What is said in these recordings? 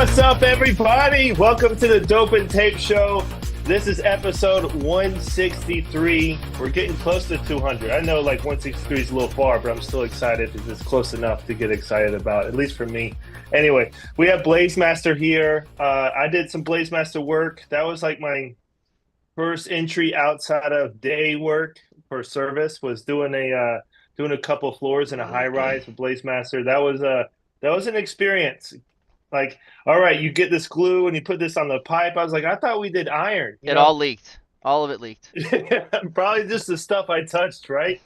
What's up, everybody? Welcome to the Dope and Tape Show. This is episode 163. We're getting close to 200. I know like 163 is a little far, but I'm still excited because it's close enough to get excited about, at least for me. Anyway, we have BLAZEMASTER here. I did some BLAZEMASTER work. That was like my first entry outside of day work for service, was doing a couple floors in a high rise with BLAZEMASTER. That was an experience. Like, all right, you get this glue and you put this on the pipe. I was like, I thought we did iron. It all leaked. All of it leaked. Probably just the stuff I touched, right?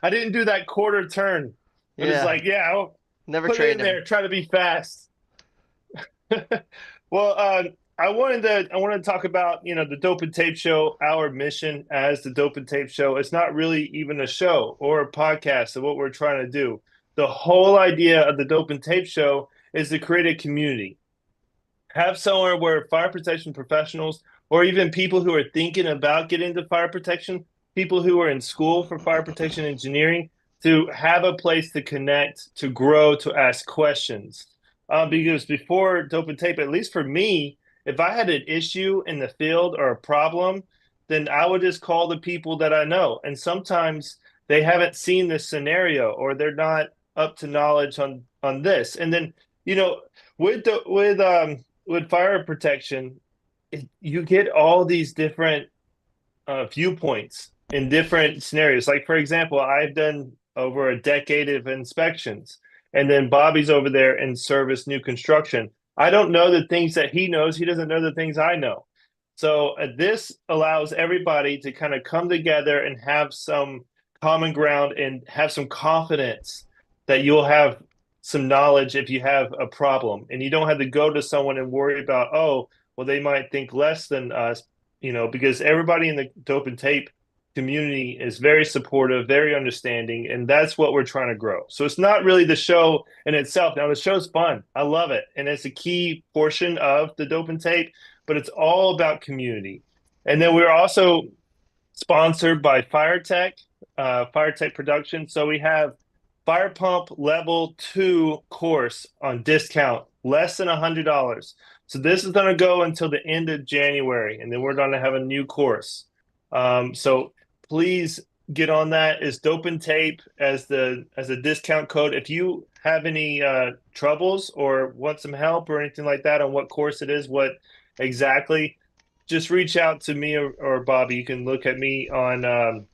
I didn't do that quarter turn. But it's Yeah. like, yeah, I'll Never put it in trained there, him. try to be fast. Well, I wanted to talk about, the Dope and Tape Show, our mission as the Dope and Tape Show. It's not really even a show or a podcast of what we're trying to do. The whole idea of the Dope and Tape Show is to create a community. Have somewhere where fire protection professionals, or even people who are thinking about getting into fire protection, people who are in school for fire protection engineering, to have a place to connect, to grow, to ask questions. Because before Dope and Tape, at least for me, if I had an issue in the field or a problem, then I would just call the people that I know. And sometimes they haven't seen this scenario, or they're not up to knowledge on this. And then, you know, with fire protection, you get all these different viewpoints in different scenarios. Like, for example, I've done over a decade of inspections, and then Bobby's over there in service new construction. I don't know the things that he knows. He doesn't know the things I know. So this allows everybody to kind of come together and have some common ground and have some confidence that you'll have some knowledge if you have a problem, and you don't have to go to someone and worry about, oh, well, they might think less than us, because everybody in the Dope and Tape community is very supportive, very understanding, and that's what we're trying to grow. So it's not really the show in itself. Now, the show's fun. I love it, and it's a key portion of the Dope and Tape, but it's all about community. And then we're also sponsored by Fire Tech Production. So we have Fire Pump Level 2 course on discount, less than $100. So this is going to go until the end of January, and then we're going to have a new course. So please get on that. Is Dope and Tape as a discount code. If you have any troubles or want some help or anything like that on what course it is, what exactly, just reach out to me or Bobby. You can look at me on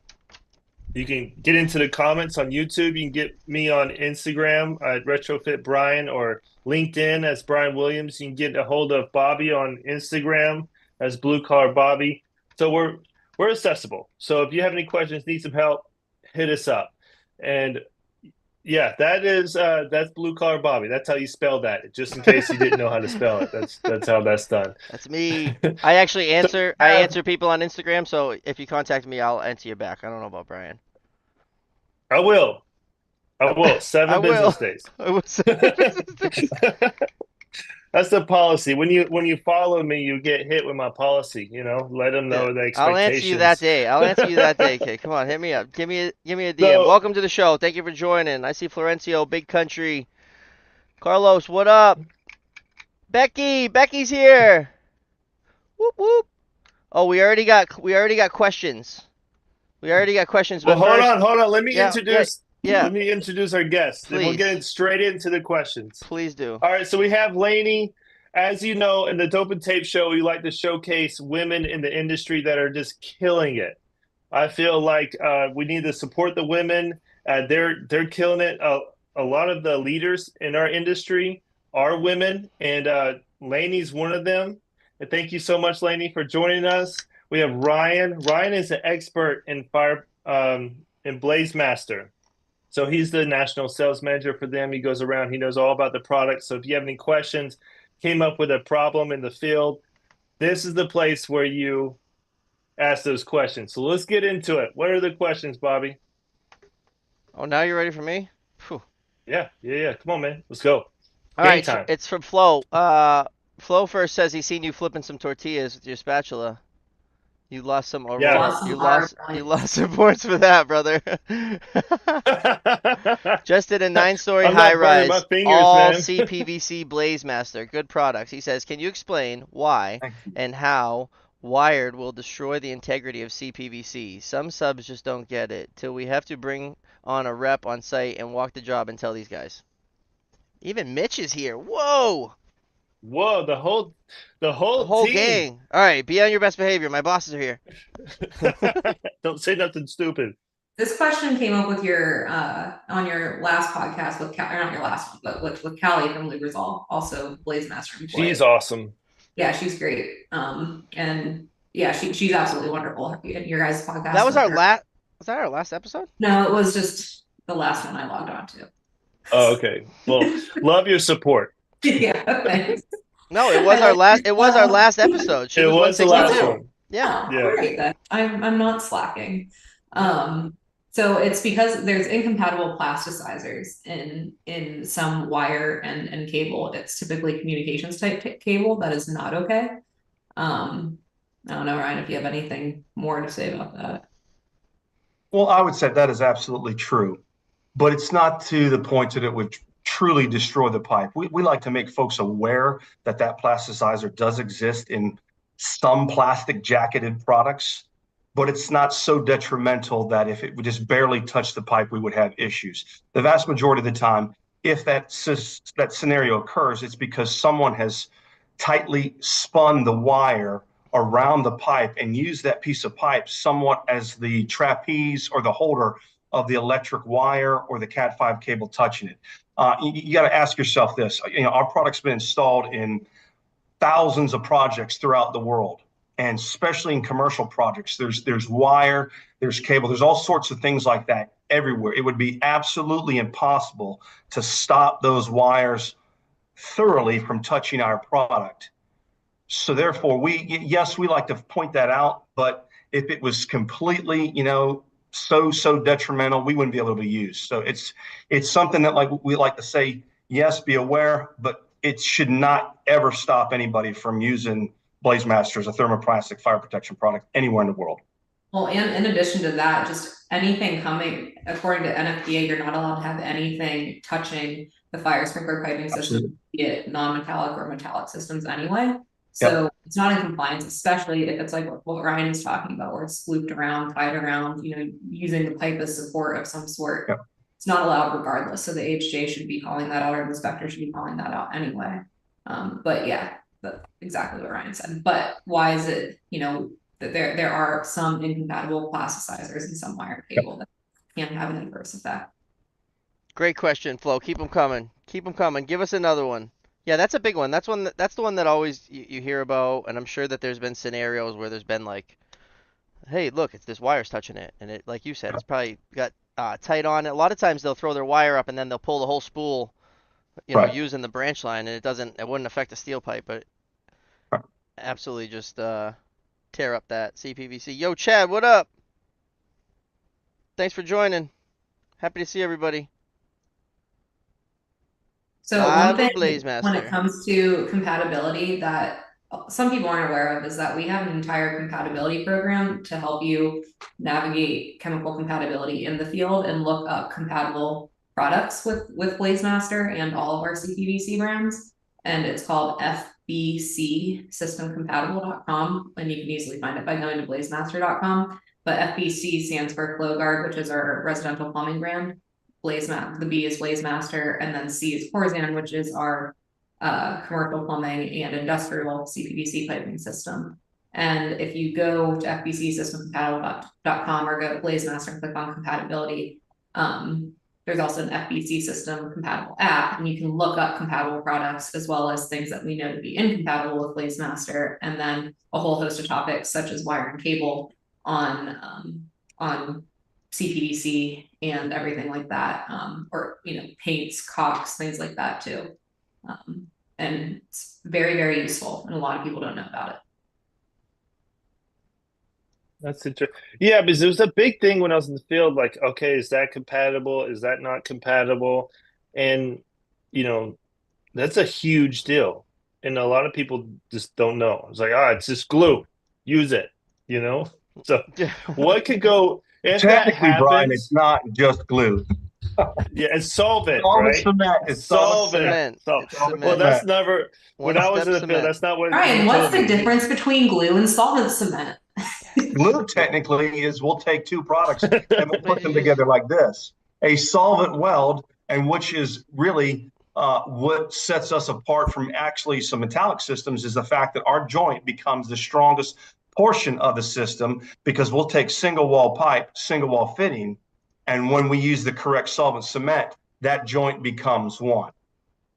you can get into the comments on YouTube. You can get me on Instagram at Retrofit Brian, or LinkedIn as Brian Williams. You can get a hold of Bobby on Instagram as Blue Collar Bobby. So we're accessible. So if you have any questions, need some help, hit us up. And yeah, that's Blue Collar Bobby. That's how you spell that. Just in case you didn't know how to spell it. That's how that's done. That's me. I actually So answer. I answer people on Instagram. So if you contact me, I'll answer you back. I don't know about Brian. I will. I will. I Seven will. business days. I will say. That's the policy. When you follow me, you get hit with my policy. Let them Yeah. know the I'll answer you that expectations. day. I'll answer you that day, kid. Come on, hit me up. Give me a DM. So, Welcome to the show. Thank you for joining. I see Florencio, Big Country, Carlos. What up? Becky's here. Whoop whoop. Oh, we already got questions. We already got questions, well, but first, hold on. Let me yeah, yeah, introduce. yeah. Let me introduce our guests, and we'll Please, get straight into the questions. please do. All right. So we have Lainey. As you know, in the Dope and Tape Show, we like to showcase women in the industry that are just killing it. I feel like we need to support the women. They're killing it. A lot of the leaders in our industry are women, and Lainey's one of them. And thank you so much, Lainey, for joining us. We have Ryan. Ryan is an expert in fire in BLAZEMASTER. So he's the national sales manager for them. He goes around. He knows all about the product. So if you have any questions, came up with a problem in the field, this is the place where you ask those questions. So let's get into it. What are the questions, Bobby? Oh, now you're ready for me? Phew. Yeah. Come on, man. Let's go. All Game right, time. it's from Flo. Flo first says he's seen you flipping some tortillas with your spatula. You lost some Yeah. overall. Lost some You R lost. You points. lost some points for that, brother. Just did a 9-story I'm not burning my high-rise, fingers, all man. CPVC BLAZEMASTER. Good products. He says, can you explain why Thank you. and how wired will destroy the integrity of CPVC? Some subs just don't get it. Till we have to bring on a rep on site and walk the job and tell these guys. Even Mitch is here. Whoa! Whoa, the The whole whole team. gang. All right, be on your best behavior. My bosses are here. Don't say nothing stupid. This question came up with your on your last podcast with or not your last one, but with Callie from Lubrizol, also Blaze Master She's employee. awesome. Yeah, she's great. And yeah, she's absolutely wonderful. Your guys' That podcast was with our her. last. Was that our last episode? No, it was just the last one I logged on to. Oh, okay. Well, love your support. Yeah, thanks. No, it was I our like last. It was our uh, last episode. She It was was the last 162. one. Yeah. oh, Yeah. all right then. I'm not slacking. So it's because there's incompatible plasticizers in some wire and cable. It's typically communications type cable that is not okay. I don't know, Ryan, if you have anything more to say about that. Well, I would say that is absolutely true, but it's not to the point that it would truly destroy the pipe. We like to make folks aware that that plasticizer does exist in some plastic jacketed products, but it's not so detrimental that if it would just barely touch the pipe, we would have issues. The vast majority of the time, if that scenario occurs, it's because someone has tightly spun the wire around the pipe and use that piece of pipe somewhat as the trapeze or the holder of the electric wire or the Cat5 cable touching it. You got to ask yourself this. Our product's been installed in thousands of projects throughout the world, and especially in commercial projects. There's wire, there's cable, there's all sorts of things like that everywhere. It would be absolutely impossible to stop those wires thoroughly from touching our product. So therefore, yes, we like to point that out, but if it was completely, so detrimental, we wouldn't be able to use. So it's something that like we like to say, yes, be aware, but it should not ever stop anybody from using BlazeMaster as a thermoplastic fire protection product anywhere in the world. Well, and in addition to that, just anything coming, according to NFPA, you're not allowed to have anything touching the fire sprinkler piping Absolutely. system, be it non-metallic or metallic systems anyway. Yep. So it's not in compliance, especially if it's like what Ryan is talking about, where it's looped around, tied around, using the pipe as support of some sort. Yep. It's not allowed regardless. So the AHJ should be calling that out, or the inspector should be calling that out anyway. But yeah, that's exactly what Ryan said. But why is it, that there are some incompatible plasticizers in some wire cable that can have an adverse effect. Great question, Flo. Keep them coming. Keep them coming. Give us another one. Yeah, that's a big one. That's the one that always you hear about, and I'm sure that there's been scenarios where there's been like, hey, look, it's this wire's touching it, and it, like you said, it's probably got tight on it. A lot of times they'll throw their wire up and then they'll pull the whole spool, Right. using the branch line, and it wouldn't affect the steel pipe, but Right. absolutely just tear up that CPVC. Yo, Chad, what up? Thanks for joining. Happy to see everybody. So Live one with thing when it BlazeMaster. comes to compatibility that some people aren't aware of is that we have an entire compatibility program to help you navigate chemical compatibility in the field and look up compatible products with BlazeMaster and all of our CPVC brands. And it's called fbcsystemcompatible.com, and you can easily find it by going to blazemaster.com. But FBC stands for FlowGuard, which is our residential plumbing brand. The B is BlazeMaster, and then C is Corzan, which is our commercial plumbing and industrial CPVC piping system. And if you go to fbcsystemcompatible.com or go to BlazeMaster and click on compatibility, there's also an FBC system compatible app, and you can look up compatible products as well as things that we know to be incompatible with BlazeMaster, and then a whole host of topics such as wire and cable on CPVC and everything like that, or paints, caulks, things like that too. And it's very, very useful, and a lot of people don't know about it. That's interesting. Yeah, because there was a big thing when I was in the field, like, okay, is that compatible? Is that not compatible? And, you know, that's a huge deal. And a lot of people just don't know. It's like, it's just glue. Use it. you know? So what could go if that Technically, Brian, it's happens? not just glue. Yeah, it's solvent, Solvent right? cement. It's solvent Solvent. cement. Cement. So, It's Solvent well, cement. that's cement. never when One I was step in the field. cement. That's not what you Brian, what's told the me. difference between glue and solvent cement? Glue technically is we'll take two products and we'll But put them together like this. A solvent weld, and which is really what sets us apart from actually some metallic systems, is the fact that our joint becomes the strongest portion of the system because we'll take single wall pipe, single wall fitting, and when we use the correct solvent cement, that joint becomes one.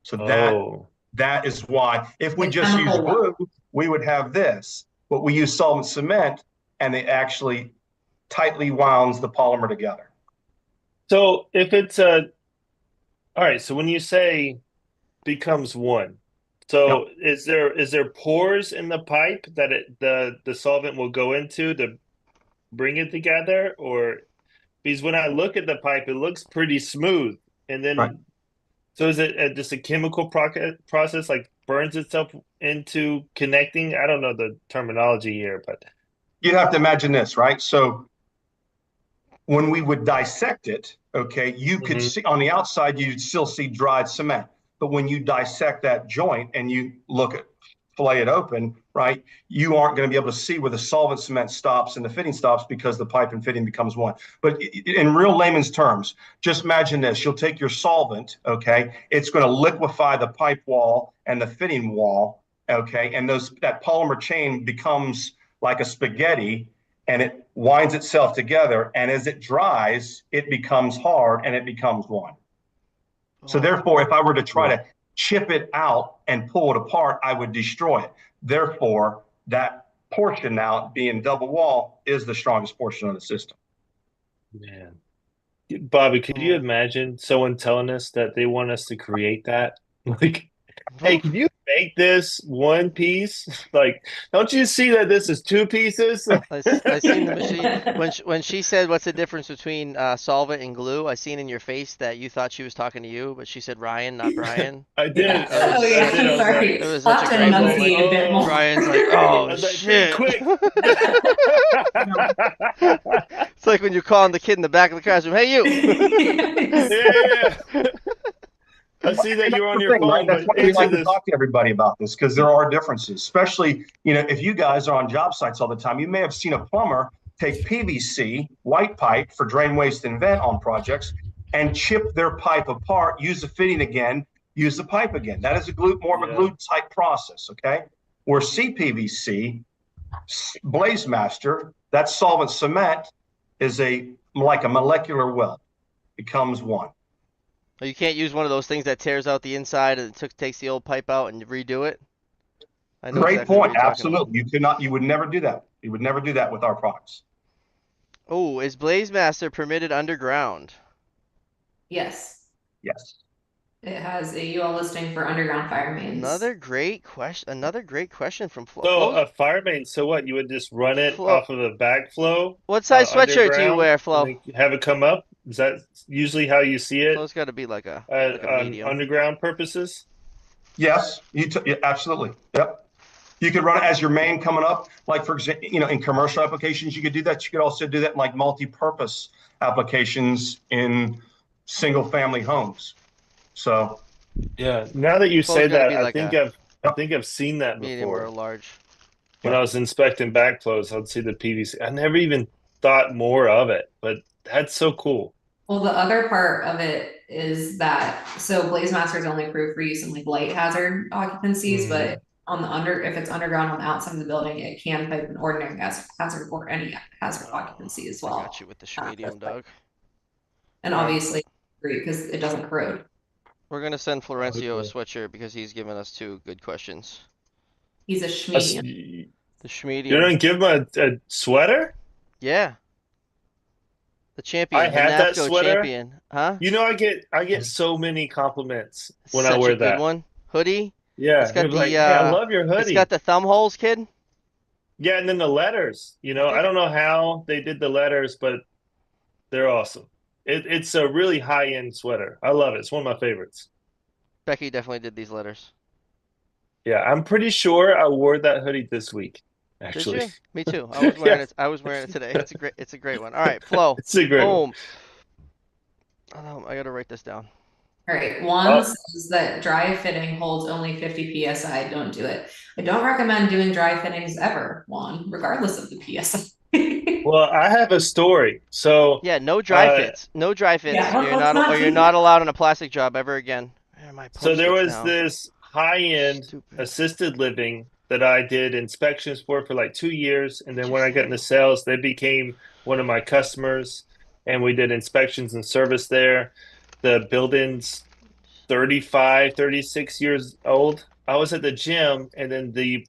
So Oh, that is why if we The just use chemical glue, we would have this. But we use solvent cement, and it actually tightly wounds the polymer together. so if it's a all right. So when you say becomes one, Yep. so is there pores in the pipe that the solvent will go into to bring it together, or because when I look at the pipe, it looks pretty smooth, and Right. then so is it just a chemical process like burns itself into connecting? I don't know the terminology here, but You'd have to imagine this, right? So when we would dissect it, okay, you could Mhm. see on the outside, you'd still see dried cement. But when you dissect that joint and you look at fillet it open, right, you aren't going to be able to see where the solvent cement stops and the fitting stops because the pipe and fitting becomes one. But in real layman's terms, just imagine this. You'll take your solvent, okay, it's going to liquefy the pipe wall and the fitting wall, okay, and that polymer chain becomes like a spaghetti and it winds itself together. And as it dries, it becomes hard and it becomes one. So Oh, therefore, if I were to try Yeah. to chip it out and pull it apart, I would destroy it. Therefore, that portion now being double wall is the strongest portion of the system. Man. Bobby, could you oh. imagine someone telling us that they want us to create that? Like, hey, Oof. can you make this one piece? Like, don't you see that this is two pieces? I seen the machine when she said what's the difference between solvent and glue. I seen in your face that you thought she was talking to you, but she said Ryan, not Brian. I did. It was Oh I yeah, did. I such was like, sorry. it was I'll such have a to I great was like, moment. enunciate a bit more. oh. Brian's like, I oh was like, think shit. quick. It's like when you're calling the kid in the back of the classroom, hey you. Yeah. I see that And you're that's on the your thing, right? phone, That's but why we answer like to this. talk to everybody about this because there are differences, especially, if you guys are on job sites all the time, you may have seen a plumber take PVC, white pipe for drain, waste, and vent on projects and chip their pipe apart, use the fitting again, use the pipe again. That is more of a Yeah. glue type process, okay? Where CPVC, BLAZEMASTER, that solvent cement is like a molecular weld, becomes one. You can't use one of those things that tears out the inside and takes the old pipe out and redo it. I know Great exactly what point. you're talking about. Absolutely. You would never do that. You would never do that with our products. Oh, is BlazeMaster permitted underground? Yes, Yes. it has a UL listing for underground fire mains. Another great question. Another great question from Flo. So Flo's, a fire main, so what? You would just run it Flo, off of a backflow what size sweatshirt do you underground wear, and Flo? then have it come up? Is that usually how you see it Flo's got to be like a on medium. underground purposes? Yes. Yeah, absolutely. Yep. You could run it as your main coming up. Like, for example, in commercial applications, you could do that. You could also do that in like multi-purpose applications in single family homes. So, Yeah. Now that you Flo's say got to that, be like a I yep. think I've seen that medium or a before. large. When I was inspecting backflows, I'd see the PVC. I never even thought more of it, but that's so cool. Well, the other part of it is that so BlazeMaster is only approved for use in like light hazard occupancies, but on if it's underground on the outside of the building, it can pipe an ordinary gas hazard or any hazard occupancy as I well. got you with the schmedium, Doug. And All right. obviously, because it doesn't corrode. We're gonna send Florencio a Okay. sweatshirt because he's given us two good questions. He's a That's- schmedium. You The schmedium. don't give him a sweater? Yeah. The I champion, the had that NAFCO sweater. champion. Huh? You know, I get so many compliments when I Such a wear good that. one. Hoodie. Yeah, It's they're got like, the "Hey, I love your it's got hoodie." the thumb holes, kid. Yeah, and then the letters. I I think don't know how they did the letters, but they're awesome. It's a really high-end sweater. I love it. It's one of my favorites. Becky definitely did these letters. Yeah, I'm pretty sure I wore that hoodie this week, Did actually. you? Me too. I was wearing Yeah, it. I was wearing it today. It's a great one. All right, Flo. it's a great one. Boom. I gotta write this down. All right, one Oh, says that dry fitting holds only 50 psi. Don't do it. I don't recommend doing dry fittings ever, Juan, regardless of the psi. well, I have a story. So, Yeah, no dry uh, fits. No dry fits. Yeah, let's not You're do not that. allowed on a plastic job ever again. Where are my so there post-its was now? this high-end Stupid. assisted living that I did inspections for like 2 years, and then What'd you when I got say? into sales, they became one of my customers, and we did inspections and service there. The building's 35, 36 years old. I was at the gym, and then the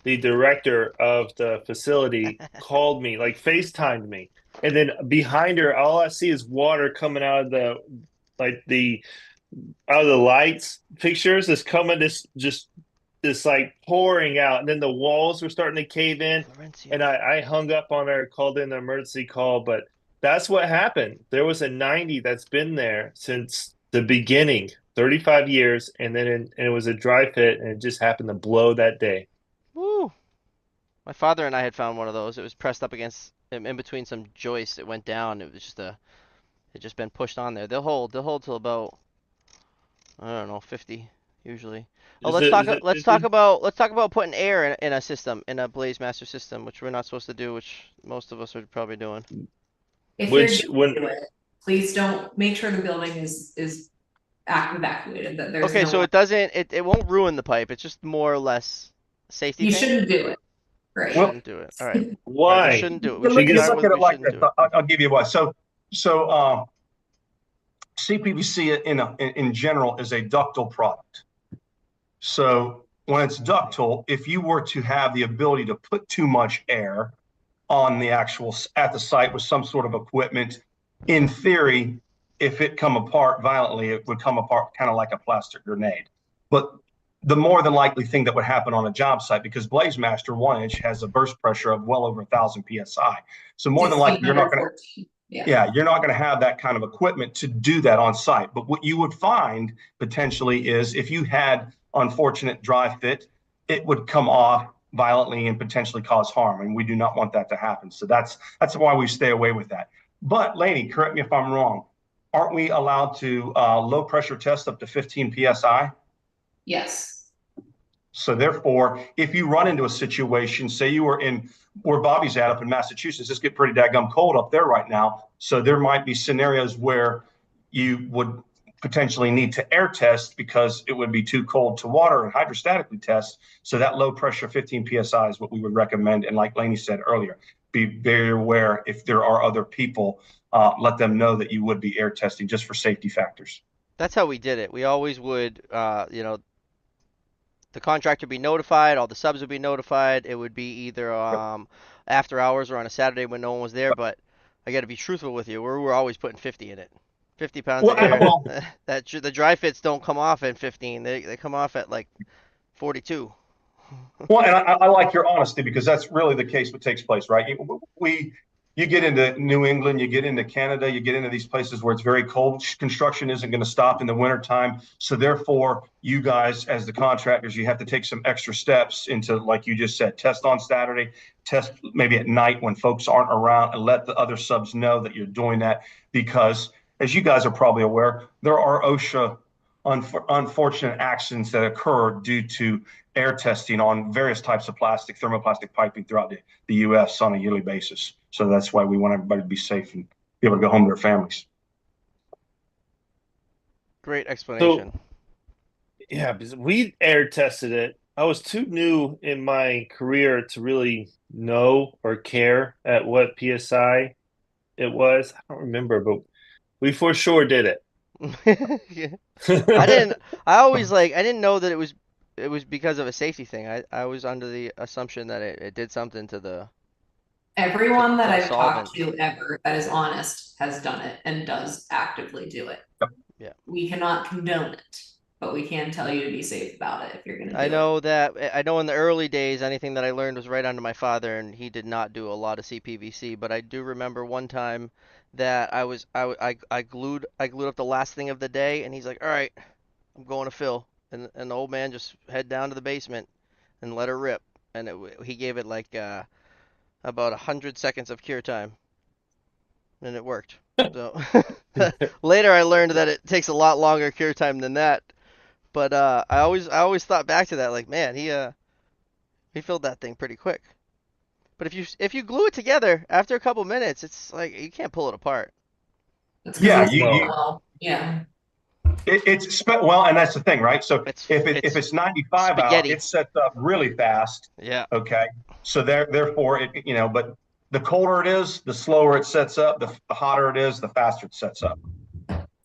director of the facility called me, like FaceTimed me. And then behind her, all I see is water coming out of the like the out of the lights pictures is coming this like pouring out. And then the walls were starting to cave in. And Florencio. I hung up on her, called in an emergency call, but that's what happened. There was a 90 that's been there since the beginning, 35 years, and it was a dry fit and it just happened to blow that day. Woo. My father and I had found one of those. It was pressed up against in between some joists. It went down. It was just a it just been pushed on there. They'll hold till about I don't know 50 usually. Oh, Is it busy? let's talk about putting air in a system in a BlazeMaster system, which we're not supposed to do, which most of us are probably doing. If you're Which going when to do it, please don't make sure the building is evacuated, that there's Okay, no so one. it won't ruin the pipe. It's just more or less a safety You thing. shouldn't do it. Right. Well, Shouldn't do it. All right. All right, we why? shouldn't do it. We you should look, you Because start look with at it we like shouldn't this. do it. I'll give you why. So CPVC in general is a ductile product. So when it's ductile, if you were to have the ability to put too much air on the actual at the site with some sort of equipment, in theory, if it come apart violently, it would come apart kind of like a plastic grenade. But the more than likely thing that would happen on a job site, because BlazeMaster 1 inch has a burst pressure of well over 1,000 psi. So more than likely, you're not going to 1614. Yeah. yeah, you're not going to have that kind of equipment to do that on site. But what you would find potentially is if you had unfortunate dry fit, it would come off violently and potentially cause harm, and we do not want that to happen. So that's why we stay away with that. But Lainey, correct me if I'm wrong. Aren't we allowed to low pressure test up to 15 psi? Yes. So therefore, if you run into a situation, say you were in where Bobby's at up in Massachusetts, it's getting pretty daggum cold up there right now. So there might be scenarios where you would potentially need to air test because it would be too cold to water and hydrostatically test. So that low pressure 15 psi is what we would recommend. And like Lainey said earlier, be very aware if there are other people, let them know that you would be air testing just for safety factors. That's how we did it. We always would, the contractor be notified, all the subs would be notified. It would be either after hours or on a Saturday when no one was there. But I got to be truthful with you. We're always putting 50 in it. 50 pounds of Well, air. well, The dry fits don't come off at 15. They come off at like 42. Well, and I like your honesty because that's really the case what takes place, right? You get into New England, you get into Canada, you get into these places where it's very cold. Construction isn't going to stop in the wintertime. So therefore, you guys as the contractors, you have to take some extra steps into, like you just said, test on Saturday, test maybe at night when folks aren't around, and let the other subs know that you're doing that because as you guys are probably aware, there are OSHA unfortunate accidents that occur due to air testing on various types of plastic, thermoplastic piping throughout the U.S. on a yearly basis. So that's why we want everybody to be safe and be able to go home to their families. Great so explanation. yeah, because we air tested it. I was too new in my career to really know or care at what PSI it was. I don't remember, but we for sure did Yeah. I it. didn't. I always I didn't know that it was because of a safety thing. I was under the assumption that it did something to Everyone that the I've talked solvent. to ever that is honest has done it and does actively do it. Yeah. We cannot condone it, but we can tell you to be safe about it if you're going to I do it. know that I know in the early days anything that I learned was right under my father and he did not do a lot of CPVC, but I do remember one time that I glued up the last thing of the day and he's like, "All right, I'm going to fill." And the old man just head down to the basement and let her rip. and he gave it like about 100 seconds of cure time, and it worked. So later I learned that it takes a lot longer cure time than that. But I always thought back to that, like, man, he filled that thing pretty quick. But if you glue it together after a couple minutes, it's like you can't pull it apart. It's Yeah, because it's Well, well, yeah. well, and that's the thing, right? So It's if it's it's 95 out, spaghetti. it sets up really fast. Yeah. Okay, so therefore, but the colder it is, the slower it sets up. The hotter it is, the faster it sets up.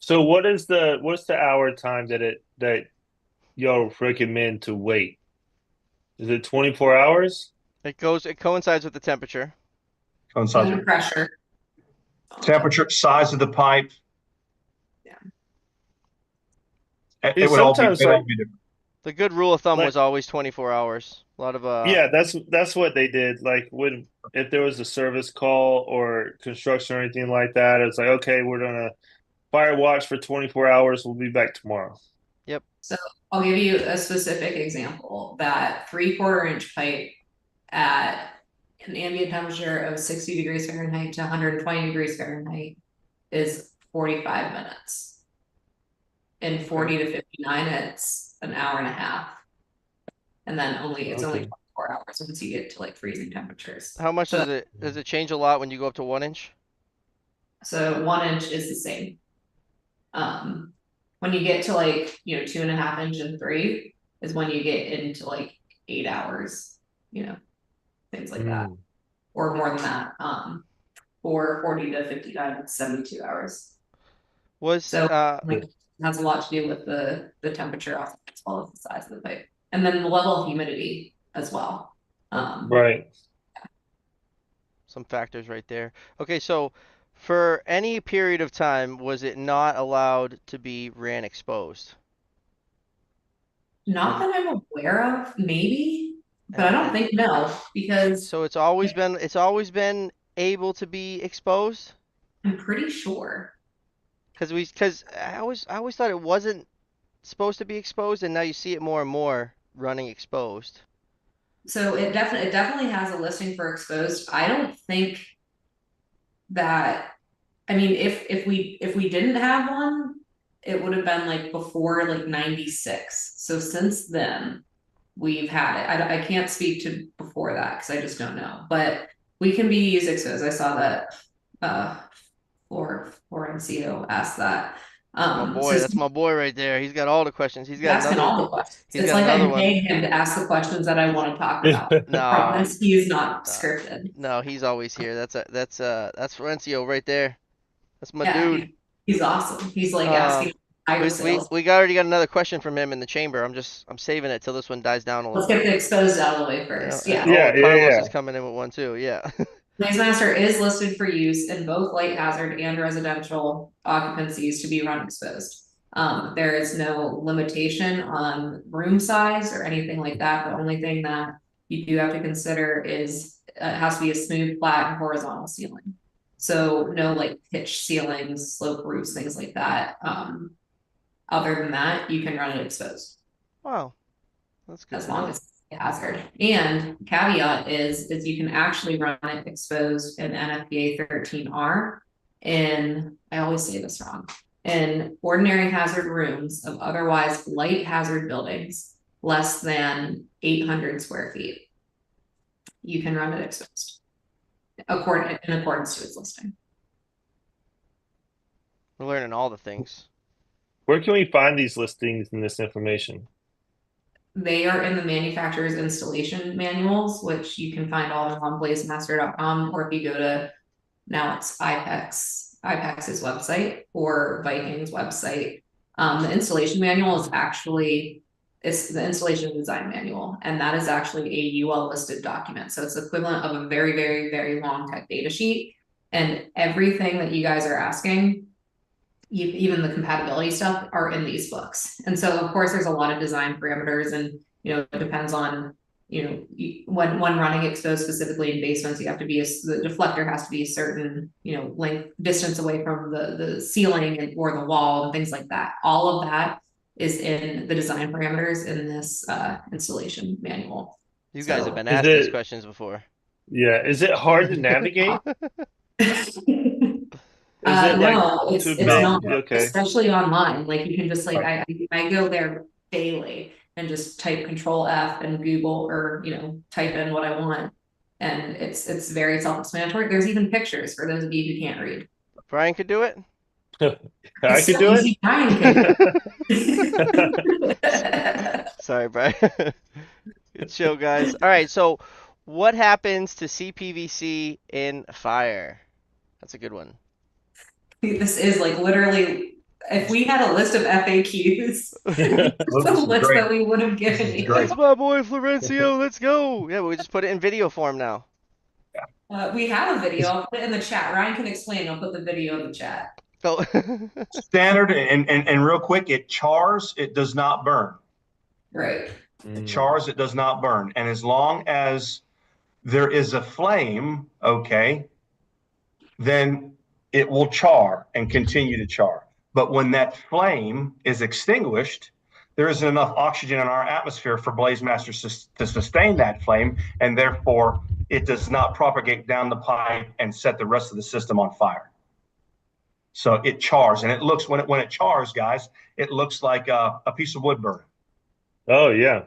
so what's the hour time that y'all recommend to wait? Is it 24 hours? It coincides with the temperature. Coincides And the with pressure. temperature, size of the pipe. Yeah. It, it Because would all be sometimes it all be different. The good rule of thumb like was always 24 hours. A lot of yeah, that's what they did. Like when if there was a service call or construction or anything like that, it's like, okay, we're gonna fire watch for 24 hours. We'll be back tomorrow. Yep. So I'll give you a specific example. That 3/4 inch pipe at an ambient temperature of 60 degrees Fahrenheit to 120 degrees Fahrenheit is 45 minutes. In 40 to 59, it's an hour and a half. And then it's only Okay. 24 hours once you get to like freezing temperatures. How much So does it change a lot when you go up to 1 inch? so 1 inch is the same. When you get to like 2.5 inch and 3 is when you get into like 8 hours, things like that, Mm. or more than that. For 40 to 59, it's 72 hours. Was So like has a lot to do with the temperature as well as the size of the pipe, and then the level of humidity as well. Right. some factors right there. Okay, so for any period of time, was it not allowed to be ran exposed? Not And that I'm aware of, maybe, but I and don't think no, because so it's always been able to be exposed? I'm pretty sure. Because I always thought it wasn't supposed to be exposed, and now you see it more and more running exposed. So it definitely has a listing for exposed. I don't think that, I mean, if we didn't have one, it would have been like before like 96. So since then, we've had it. I can't speak to before that because I just don't know. But we can be used exposed. I saw that Florencio asked that. That's my So boy. That's my boy right there. He's got all the questions. He's he's got asking another. all the questions. He's It's got like another I'm one. paying him to ask the questions that I want to talk about. The problem No, is he's not no, scripted. no. He's always here. That's Florencio right there. That's my Yeah, dude. he's awesome. He's like Uh, asking tire sales. we already got another question from him in the chamber. I'm saving it till this one dies down a little Let's get bit. the exposed out of the way You know, first. and Yeah. oh, Yeah, and yeah, Carlos yeah. is coming in with one too. Yeah. BLAZEMASTER is listed for use in both light hazard and residential occupancies to be run exposed. There is no limitation on room size or anything like that. The only thing that you do have to consider is it has to be a smooth, flat, and horizontal ceiling. So no like pitch ceilings, slope roofs, things like that. Other than that, you can run it exposed Wow, that's good as to long know. as it's a hazard. And caveat is you can actually run it exposed in NFPA 13R. And I always say this wrong. In ordinary hazard rooms of otherwise light hazard buildings less than 800 square feet, you can run it exposed in accordance to its listing. We're learning all the things. Where can we find these listings and this information? They are in the manufacturer's installation manuals, which you can find all on blazemaster.com, or if you go to, now it's IPEX's website or Viking's website. The installation manual is actually, it's the installation design manual, and that is actually a UL listed document. So it's equivalent of a very, very, very long tech data sheet. And everything that you guys are asking, even the compatibility stuff, are in these books. And so of course there's a lot of design parameters, and it depends on when running exposed, specifically in basements, you have to be the deflector has to be a certain length distance away from the ceiling or the wall and things like that. All of that is in the design parameters in this installation manual. You guys have So been Is asked these it, questions before. yeah, is it hard to navigate? Is it like no, too it's No, not, big? Okay. especially online. Like you can just like right. I go there daily and just type Control F and Google or type in what I want, and it's very self-explanatory. There's even pictures for those of you who can't read. Brian could do it. I It's could so do easy, Brian can. Sorry, Brian. Good show, guys. All right, so what happens to CPVC in fire? That's a good one. This is like literally, if we had a list of FAQs, it. Oh, the this is list great. that we would have This given is you. great. That's my boy Florencio. Let's go. Yeah, but we just put it in video form now. We have a video. It's I'll put it in the chat. Ryan can explain. I'll put the video in the chat. Oh. standard and real quick, it chars, it does not burn. Right. It Mm. chars, it does not burn. And as long as there is a flame, okay, then it will char and continue to char. But when that flame is extinguished, there isn't enough oxygen in our atmosphere for BlazeMaster to sustain that flame, and therefore it does not propagate down the pipe and set the rest of the system on fire. So it chars, and it looks when it chars, guys, it looks like a piece of wood burning. Oh yeah.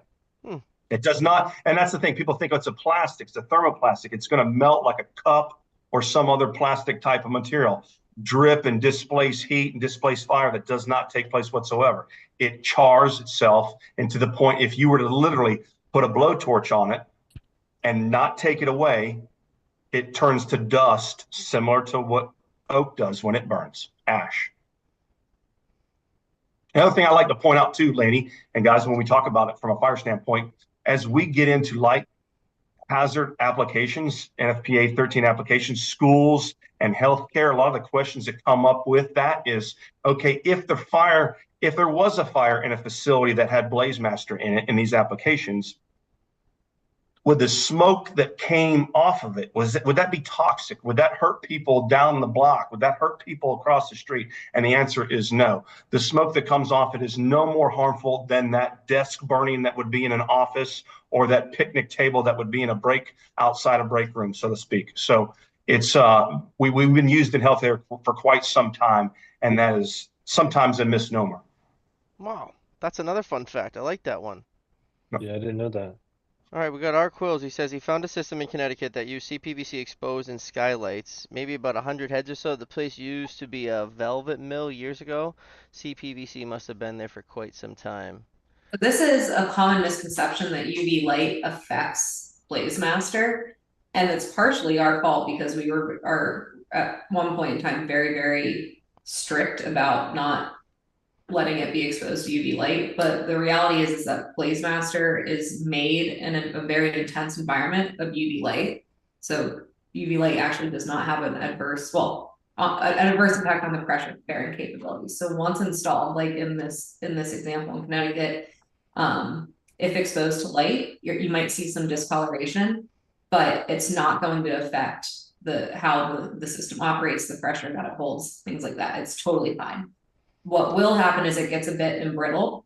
It does not, and that's the thing. People think, oh, it's a plastic, it's a thermoplastic. It's going to melt like a cup or some other plastic type of material, drip and displace heat and displace fire. That does not take place whatsoever. It chars itself, and to the point, if you were to literally put a blowtorch on it and not take it away, it turns to dust, similar to what oak does when it burns, ash. Another thing I like to point out too, Laney and guys, when we talk about it from a fire standpoint, as we get into light hazard applications, NFPA 13 applications, schools and healthcare, a lot of the questions that come up with that is, okay, if there was a fire in a facility that had BlazeMaster in it in these applications, would the smoke that came off of it, would that be toxic? Would that hurt people down the block? Would that hurt people across the street? And the answer is no. The smoke that comes off it is no more harmful than that desk burning that would be in an office or that picnic table that would be in a break outside a break room, so to speak. So it's we've been used in healthcare for quite some time, and that is sometimes a misnomer. Wow, that's another fun fact. I like that one. Yeah, I didn't know that. All right, we got our Quills. He says he found a system in Connecticut that used CPVC exposed in skylights, maybe about 100 heads or so. The place used to be a velvet mill years ago. CPVC must have been there for quite some time. This is a common misconception that UV light affects BlazeMaster, and it's partially our fault because we are at one point in time very, very strict about not letting it be exposed to UV light. But the reality is that BlazeMaster is made in a very intense environment of UV light. So UV light actually does not have an adverse, an adverse impact on the pressure bearing capabilities. So once installed, like in this example in Connecticut, if exposed to light, you might see some discoloration, but it's not going to affect how the system operates, the pressure that it holds, things like that. It's totally fine. What will happen is it gets a bit embrittled,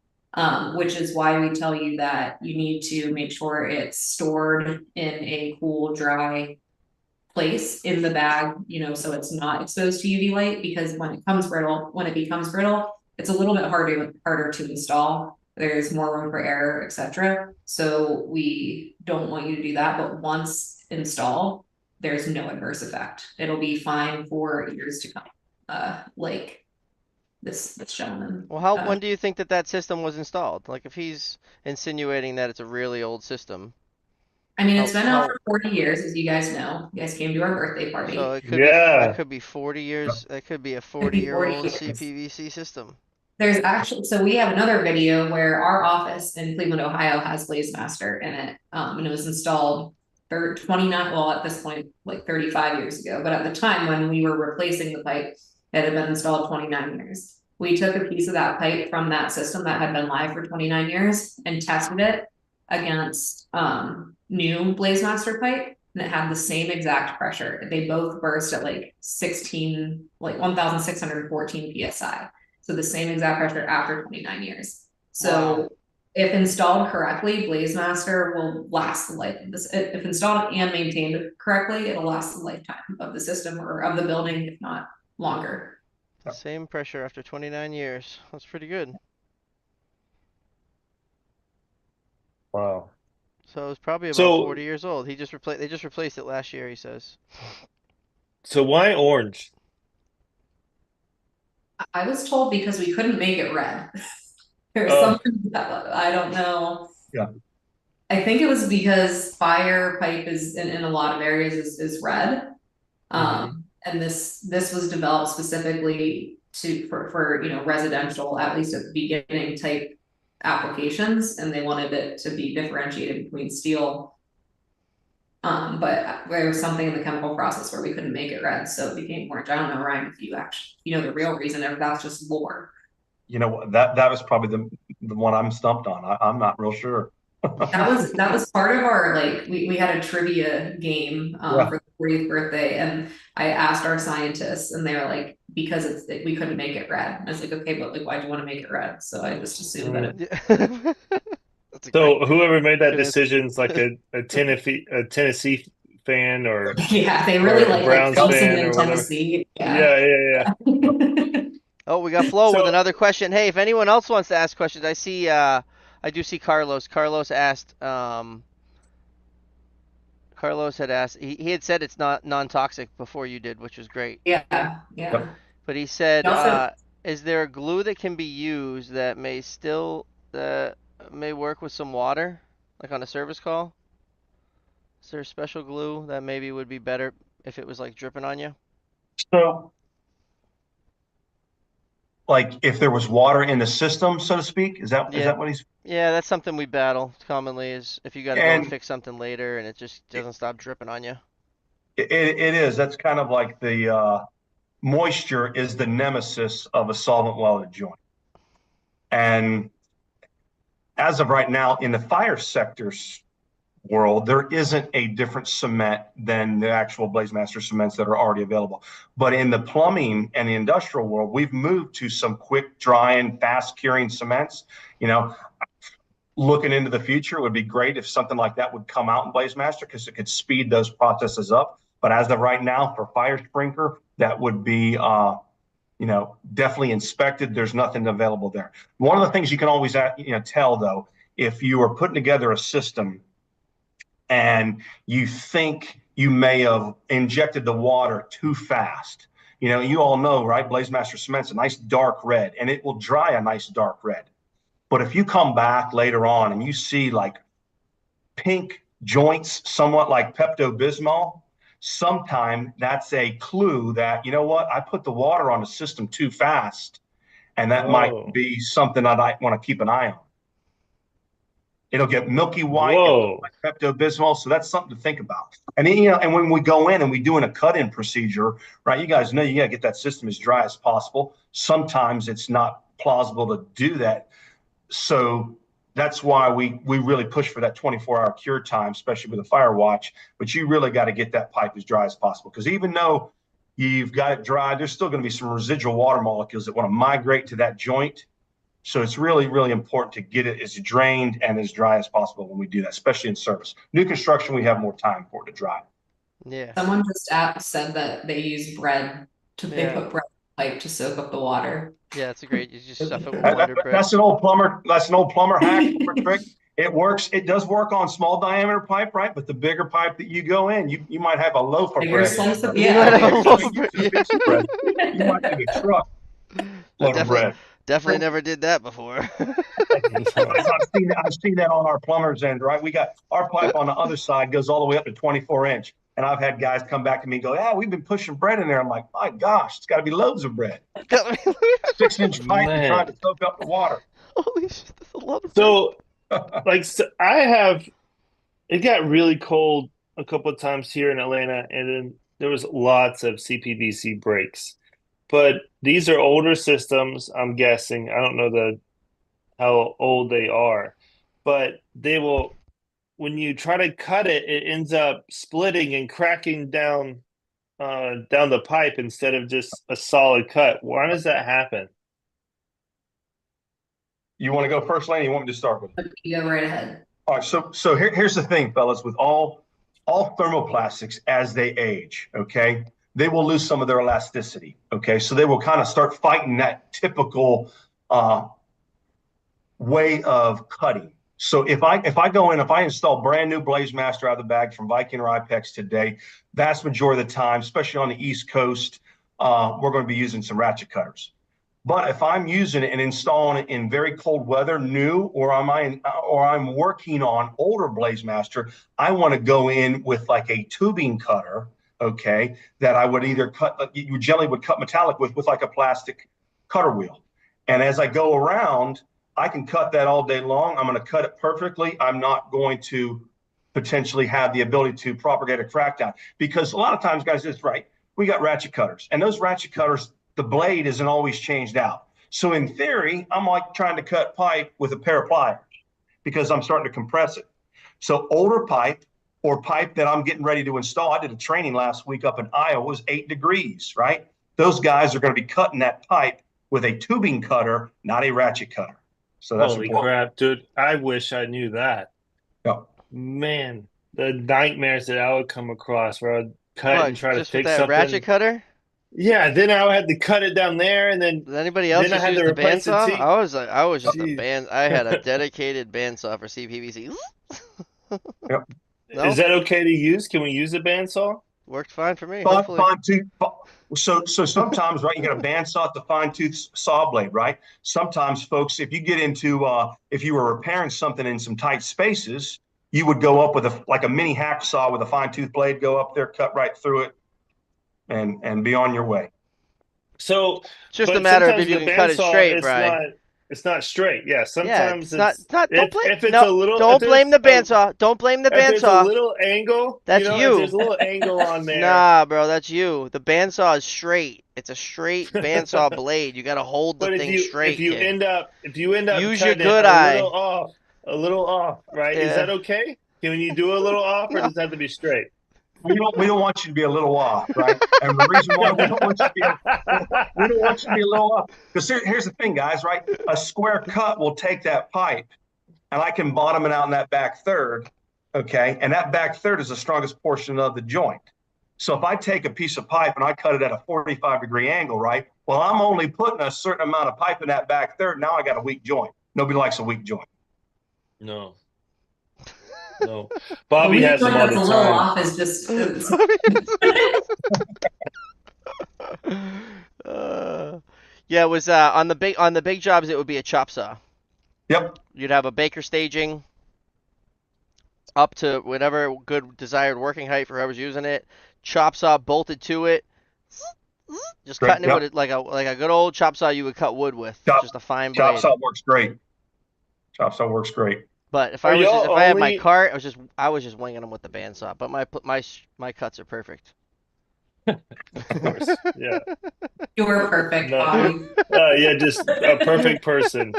which is why we tell you that you need to make sure it's stored in a cool, dry place in the bag, so it's not exposed to UV light, because when it becomes brittle, it's a little bit harder to install. There's more room for error, etc. So we don't want you to do that, but once installed, there's no adverse effect. It'll be fine for years to come. Like this gentleman. Well, when do you think that system was installed? Like if he's insinuating that it's a really old system. I mean, it's been out for 40 years, as you guys know. You guys came to our birthday party. So it could Yeah. that could be 40 years. That could be a 40-year-old CPVC system. There's actually, so we have another video where our office in Cleveland, Ohio has BlazeMaster in it. And it was installed 29, well, at this point, like 35 years ago. But at the time when we were replacing the pipe, it had been installed 29 years. We took a piece of that pipe from that system that had been live for 29 years and tested it against new BlazeMaster pipe, and it had the same exact pressure. They both burst at like 1,614 PSI. So the same exact pressure after 29 years. So if installed correctly, BlazeMaster will last the life of this. If installed and maintained correctly, it'll last the lifetime of the system or of the building, if not longer. Same pressure after 29 years. That's pretty good. Wow. So it's probably about So 40 years old. They just replaced it last year, he says. so why orange? I was told because we couldn't make it red. There's Oh, something that I don't know. Yeah. I think it was because fire pipe is in a lot of areas is red. And this was developed specifically for residential, at least at the beginning type applications, and they wanted it to be differentiated between steel. But there was something in the chemical process where we couldn't make it red, so it became orange. I don't know, Ryan, if you actually the real reason, or if that's just lore. You know, that was probably the one I'm stumped on. I'm not real sure. That was part of our, like, we had a trivia game Yeah. for the 40th birthday, and I asked our scientists, and they were like, because we couldn't make it red. And I was like, okay, but like, why do you want to make it red? So I just assumed that it. Yeah. That's a so whoever made that good answer. decision is like a Tennessee fan or Yeah, they really a like Browns Chelsea fan or in whatever. Tennessee. Yeah. Yeah. Oh, we got Flo with So another question. Hey, if anyone else wants to ask questions, I do see Carlos. Carlos asked, Carlos had asked, he had said it's not non-toxic before you did, which was great. Yeah, Yep. yeah. But he said, Also, is there a glue that can be used that may work with some water, like on a service call? Is there a special glue that maybe would be better if it was like dripping on you? So, like, if there was water in the system, so to speak, is that Yeah. what he's? Yeah, that's something we battle commonly is if you got to go and And fix something later and it just doesn't stop dripping on you. it is. That's kind of like the moisture is the nemesis of a solvent welded joint. And as of right now, in the fire sectors world, there isn't a different cement than the actual BlazeMaster cements that are already available. But in the plumbing and the industrial world, we've moved to some quick drying, fast curing cements. You know, looking into the future, it would be great if something like that would come out in BlazeMaster because it could speed those processes up. But as of right now, for fire sprinkler, that would be definitely inspected. There's nothing available there. One of the things you can always tell though, if you are putting together a system and you think you may have injected the water too fast. You all know, right? BlazeMaster cement's a nice dark red, and it will dry a nice dark red. But if you come back later on and you see like pink joints, somewhat like Pepto-Bismol, sometime that's a clue that, you know what, I put the water on the system too fast, and that might whoa, be something that I want to keep an eye on. It'll get milky white. It looks whoa. like Pepto-Bismol. So that's something to think about. And then, and when we go in and we do in a cut-in procedure, right, you guys know you got to get that system as dry as possible. Sometimes it's not plausible to do that. So that's why we really push for that 24-hour cure time, especially with a fire watch. But you really got to get that pipe as dry as possible, because even though you've got it dry, there's still going to be some residual water molecules that want to migrate to that joint. So it's really, really important to get it as drained and as dry as possible when we do that, especially in service. New construction, we have more time for it to dry. Yeah. someone just said that they use bread they put bread in the pipe to soak up the water. Yeah, it's a great. You just stuff it with Wonder Bread. That's an old plumber. That's an old plumber hack trick. It works. It does work on small diameter pipe, right? But the bigger pipe that you go in, you might have a loaf of Bigger bread. slice of, You might have a loaf of bread. You might need a truck load of bread. Definitely never did that before. I've seen that on our plumber's end, right? We got our pipe on the other side goes all the way up to 24-inch. And I've had guys come back to me and go, yeah, we've been pushing bread in there. I'm like, my gosh, it's got to be loads of bread. 6-inch pipe and trying to soak up the water. Holy shit, that's a lot of bread. So, it got really cold a couple of times here in Atlanta, and then there was lots of CPVC breaks. But these are older systems, I'm guessing. I don't know how old they are, but when you try to cut it, it ends up splitting and cracking down the pipe instead of just a solid cut. Why does that happen? You want to go first, Lane? You want me to start with it? You go right ahead. All right, here's the thing, fellas, with all thermoplastics as they age, okay, they will lose some of their elasticity. Okay, so they will kind of start fighting that typical way of cutting. So if I install brand new BlazeMaster out of the bag from Viking or IPEX today, vast majority of the time, especially on the East Coast, we're going to be using some ratchet cutters. But if I'm using it and installing it in very cold weather, new, or I'm working on older BlazeMaster, I want to go in with like a tubing cutter, okay, that I would either cut, you generally would cut metallic with like a plastic cutter wheel. And as I go around, I can cut that all day long. I'm going to cut it perfectly. I'm not going to potentially have the ability to propagate a crackdown, because a lot of times, guys, it's right. We got ratchet cutters, and those ratchet cutters, the blade isn't always changed out. So in theory, I'm like trying to cut pipe with a pair of pliers because I'm starting to compress it. So older pipe or pipe that I'm getting ready to install, I did a training last week up in Iowa, it was 8 degrees, right? Those guys are going to be cutting that pipe with a tubing cutter, not a ratchet cutter. So that's Holy important. crap, dude. I wish I knew that. Yeah. Man, the nightmares that I would come across where I'd cut What, and try to just with fix that something. ratchet cutter? Yeah, then I had to cut it down there, and Does anybody else then I just had use to the replace the bandsaw? T. I was just a Jeez. band. I had a dedicated bandsaw for CPVC. Yep. No, Is that okay to use? Can we use a bandsaw? worked fine for me. Fine, Hopefully, fine tooth. So sometimes, right, you got a bandsaw at the fine tooth saw blade, right? Sometimes, folks, if you get into if you were repairing something in some tight spaces, you would go up with a mini hacksaw with a fine tooth blade, go up there, cut right through it, and be on your way. So, it's just a but matter of sometimes if you the can cut it bandsaw, straight, Bry. it's not straight. Yeah, Yeah, sometimes it's not. it's Not. Don't blame. if it's No, a little if don't blame the bandsaw. Don't blame the if there's a bandsaw. little angle, That's if there's you. a little angle on there. Nah, bro, that's you. The bandsaw is straight. It's a straight bandsaw blade. You gotta hold the But thing straight, kid. if you end up Use your cutting it good eye. a little off, right? Is Yeah. that okay? Can you do a little off, or No. does it have to be straight? We don't want you to be a little off, right? And the reason why we don't want you to be a little off, because here's the thing, guys, right? A square cut will take that pipe, and I can bottom it out in that back third, okay? And that back third is the strongest portion of the joint. So if I take a piece of pipe and I cut it at a 45-degree angle, right? Well, I'm only putting a certain amount of pipe in that back third. Now I got a weak joint. Nobody likes a weak joint. No. No. Bobby has them all the a little time. off is just. Yeah, it was on the big jobs. It would be a chop saw. Yep. You'd have a baker staging up to whatever good desired working height for whoever's using it. Chop saw bolted to it. Just Great, cutting it yep. with it like a good old chop saw you would cut wood with. Just a fine blade. Chop saw works great. Chop saw works great. But if Are I y'all had my only- cart, I was just winging them with the bandsaw. But my cuts are perfect. Of course. Yeah. You're perfect, No. Bobby. Yeah, just a perfect person.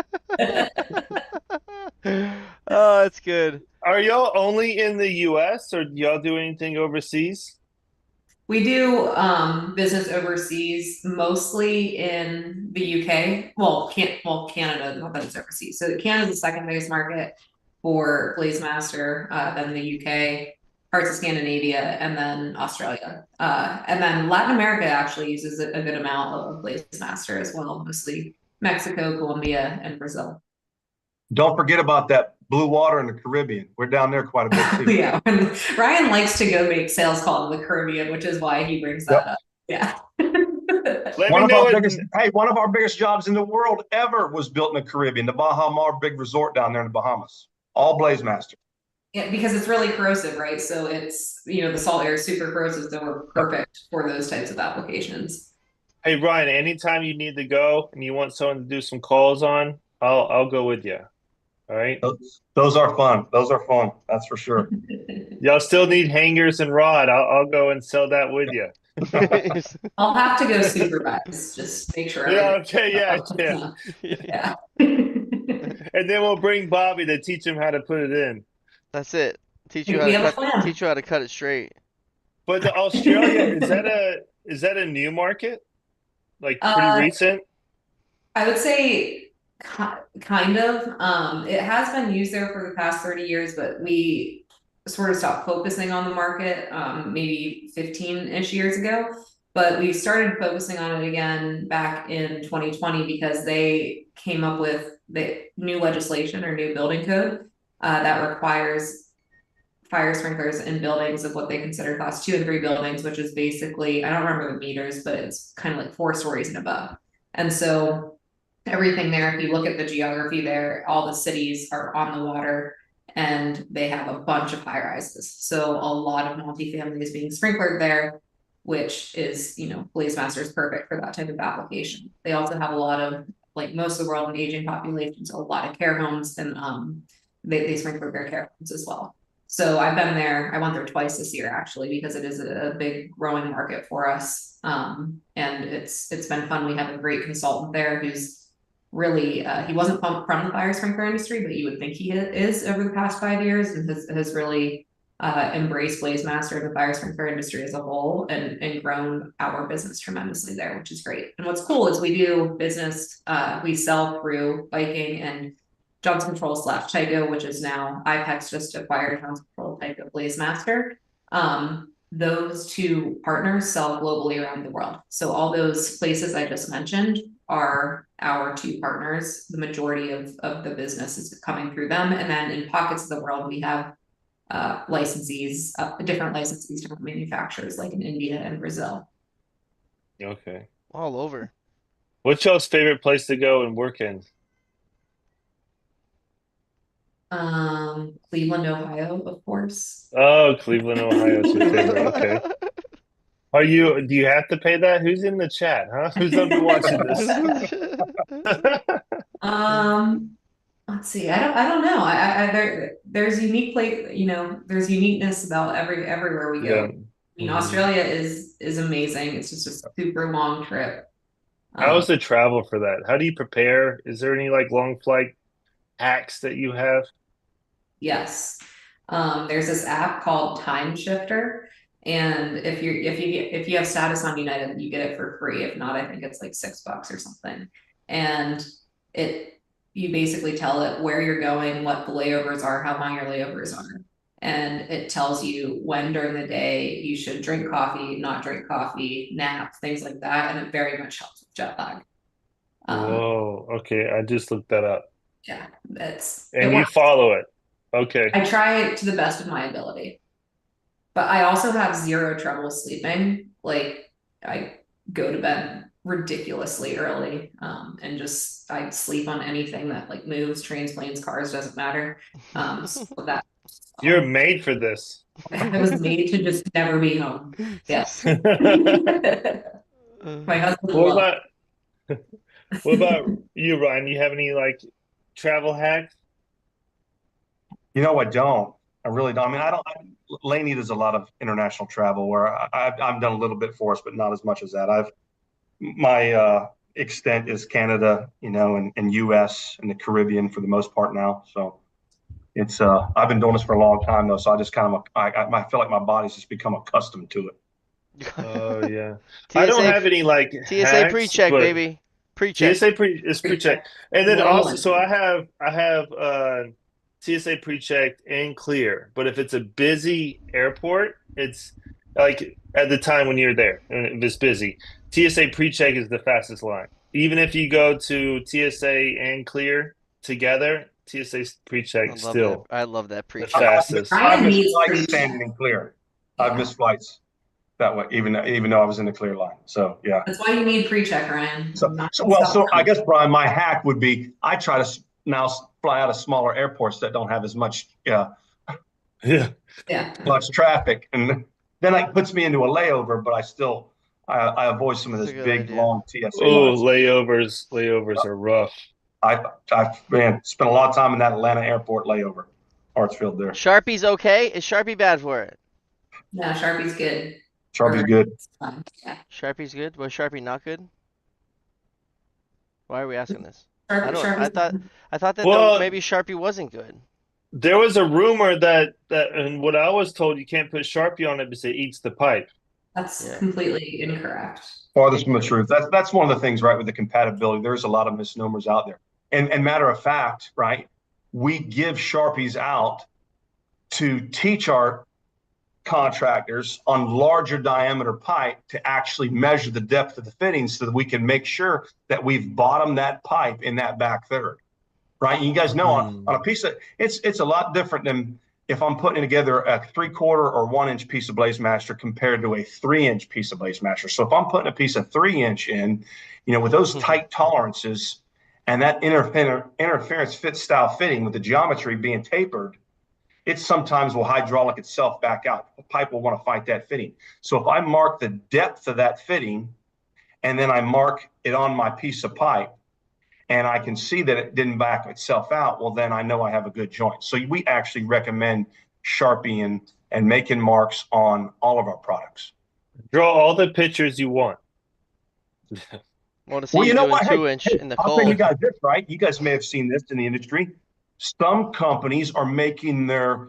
Oh, that's good. Are y'all only in the US, or do y'all do anything overseas? We do business overseas, mostly in the UK. Well, Canada, not that it's overseas. So Canada's the second biggest market for BlazeMaster, then the UK, parts of Scandinavia, and then Australia. And then Latin America actually uses a good amount of BlazeMaster as well, mostly Mexico, Colombia, and Brazil. Don't forget about that blue water in the Caribbean. We're down there quite a bit too. Yeah, Ryan likes to go make sales calls in the Caribbean, which is why he brings that up. Yeah. Let me know. One of our biggest jobs in the world ever was built in the Caribbean, the Baja Mar big resort down there in the Bahamas. All BlazeMaster. Yeah, because it's really corrosive, right? So it's, the salt air is super corrosive, so we're perfect for those types of applications. Hey, Ryan, anytime you need to go and you want someone to do some calls on, I'll go with you. All right. Those are fun. Those are fun. That's for sure. Y'all still need hangers and rod. I'll go and sell that with you. I'll have to go supervise. Just make sure. Yeah. Okay. Yeah. Yeah. And then we'll bring Bobby to teach him how to put it in. That's it. Teach you We how have to a plan. teach you how to cut it straight. But the Australia, is that a new market? Like pretty recent? I would say Kind of. It has been used there for the past 30 years, but we sort of stopped focusing on the market maybe 15-ish years ago. But we started focusing on it again back in 2020 because they came up with the new legislation or new building code that requires fire sprinklers in buildings of what they consider class 2 and 3 buildings, which is basically, I don't remember the meters, but it's kind of like 4 stories and above. And so everything there, if you look at the geography there, all the cities are on the water and they have a bunch of high rises. So a lot of multifamily is being sprinklered there, which is, BlazeMaster is perfect for that type of application. They also have a lot of, like most of the world, an aging population, so a lot of care homes, and they sprinkler their care homes as well. So I've been there. I went there twice this year actually because it is a big growing market for us. And it's been fun. We have a great consultant there who's really he wasn't from the fire sprinkler industry, but you would think he is over the past 5 years, and has really embraced BlazeMaster and the fire sprinkler industry as a whole, and grown our business tremendously there, which is great. And what's cool is we do business, we sell through Viking and Johnson Control / Tyco, which is now IPEX just acquired Johnson Control, Tyco, BlazeMaster. Those two partners sell globally around the world. So all those places I just mentioned are our two partners. The majority of the business is coming through them. And then in pockets of the world, we have licensees, different licensees, different manufacturers, like in India and Brazil. Okay. All over. What's y'all's favorite place to go and work in? Cleveland, Ohio, of course. Oh, Cleveland, Ohio is your favorite. Okay. Do you have to pay that? Who's in the chat, huh? Who's gonna be watching this? Let's see. I don't know. There's unique there's uniqueness about everywhere we go. Yeah. I mean, Mhm. Australia is amazing. It's just a super long trip. How's the travel for that? How do you prepare? Is there any like long flight hacks that you have? Yes. There's this app called Time Shifter. And if you have status on United, you get it for free. If not, I think it's like $6 or something. And you basically tell it where you're going, what the layovers are, how long your layovers are. And it tells you when during the day you should drink coffee, not drink coffee, nap, things like that. And it very much helps with jet lag. Whoa, okay. I just looked that up. Yeah, And you follow it. Okay. I try it to the best of my ability. But I also have zero trouble sleeping. Like, I go to bed ridiculously early, and just I sleep on anything that like moves, trains, planes, cars, doesn't matter. So that You're made for this. I was made to just never be home. Yes. My husband What about you, Ryan? You have any like travel hacks? I don't. I really don't. I mean, Laney does a lot of international travel where I've done a little bit for us, but not as much as that. My extent is Canada, and US and the Caribbean for the most part now. So it's I've been doing this for a long time though, so I just kind of I feel like my body's just become accustomed to it. Oh yeah. TSA, I don't have any like TSA hacks, pre-check, but baby. Pre-check. TSA is pre-check. And then Well, also, so I have TSA pre-checked and clear. But if it's a busy airport, it's like at the time when you're there, and if it's busy, TSA pre-check is the fastest line. Even if you go to TSA and clear together, TSA pre-check still I love that the pre-check. fastest. I've missed needs flights pre-check. standing in clear. I've missed flights that way, even though I was in the clear line. So yeah. That's why you need pre-check, Ryan. So I guess, Brian, my hack would be I try to now fly out of smaller airports that don't have as much Yeah. much traffic, and then it puts me into a layover, but I avoid some of That's this a good big idea. long TSA Oh, lines. layovers are rough. I spent a lot of time in that Atlanta airport layover, Hartsfield there. Sharpie's okay? Is Sharpie bad for it? Yeah, Sharpie's good. Sharpie's good. Yeah. Sharpie's good? Was Sharpie not good? Why are we asking this? Sharpie's I thought that Well, maybe Sharpie wasn't good. there was a rumor that and what I was told, you can't put Sharpie on it because it eats the pipe. That's completely incorrect. Farthest from the truth. That's one of the things, right, with the compatibility. There's a lot of misnomers out there. And matter of fact, right, we give Sharpies out to teach our contractors on larger diameter pipe to actually measure the depth of the fitting so that we can make sure that we've bottomed that pipe in that back third, right? You guys know on a piece of, it's a lot different than if I'm putting together a 3/4 or 1 inch piece of BlazeMaster compared to a 3 inch piece of BlazeMaster. So if I'm putting a piece of 3 inch in, with those tight tolerances and that interference fit style fitting with the geometry being tapered, it sometimes will hydraulic itself back out. The pipe will want to fight that fitting. So if I mark the depth of that fitting and then I mark it on my piece of pipe and I can see that it didn't back itself out, well, then I know I have a good joint. So we actually recommend sharpieing and making marks on all of our products. Draw all the pictures you want. Want to see Well, you you know doing what? Hey, 2 inch in the I'll tell you cold. guys this, right? You guys may have seen this in the industry. Some companies are making their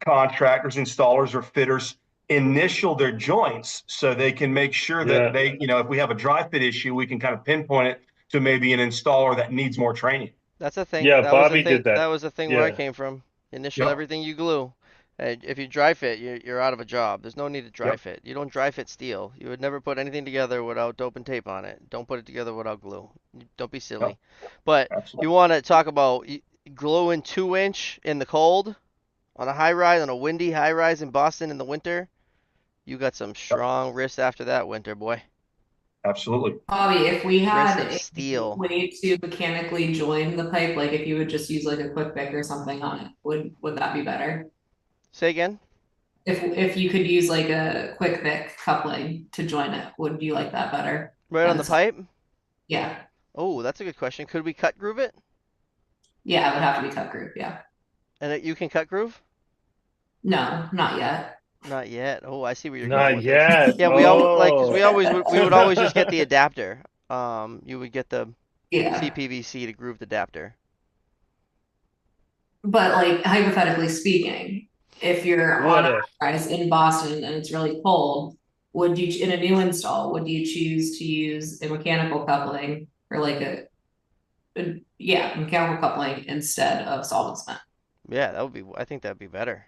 contractors, installers, or fitters initial their joints so they can make sure that they, if we have a dry fit issue, we can kind of pinpoint it to maybe an installer that needs more training. That's a thing. Yeah, That was a Bobby thing. did that. That was a thing where I Yeah. came from. Initial Yep. everything you glue. If you dry fit, you're out of a job. There's no need to dry Yep. fit. You don't dry fit steel. You would never put anything together without dope and tape on it. Don't put it together without glue. Don't be silly. But Absolutely. you want to talk about gluing 2 inch in the cold on a high rise, on a windy high rise in Boston in the winter. You got some strong wrists after that winter, boy. Absolutely. Bobby, if we Wrist had of a steel. way to mechanically join the pipe, like if you would just use like a quick pick or something on it, would that be better? Say again? If you could use like a quick pick coupling to join it, would you like that better? Right on the pipe? Yeah. Oh, that's a good question. Could we cut groove it? Yeah, it would have to be cut groove, yeah. And you can cut groove? No, not yet. Not yet. Oh, I see where you're going Not with this. yet. Yeah, we all like because we would always just get the adapter. You would get the Yeah. CPVC to groove the adapter. But like hypothetically speaking, if you're What on a if? rise in Boston and it's really cold, would you in a new install, would you choose to use a mechanical coupling or like mechanical coupling instead of solvent cement? Yeah, that would be. I think that'd be better.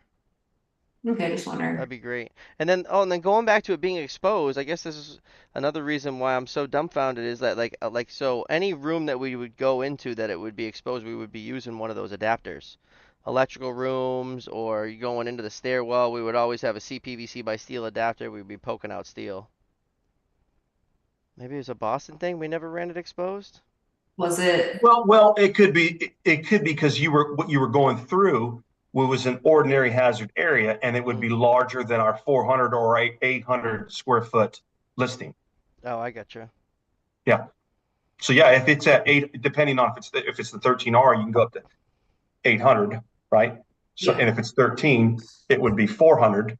Okay, just wondering. That'd be great. And then going back to it being exposed, I guess this is another reason why I'm so dumbfounded is that so any room that we would go into that it would be exposed, we would be using one of those adapters. Electrical rooms or you going into the stairwell, we would always have a CPVC by steel adapter. We'd be poking out steel. Maybe it was a Boston thing. We never ran it exposed. Was it? Well, it could be because what you were going through was an ordinary hazard area, and it would be larger than our 400 or 800 square foot listing. Oh, I gotcha. Yeah. So yeah, if it's at 8, depending on if it's the 13R, you can go up to 800, right? So Yeah. and if it's 13, it would be 400.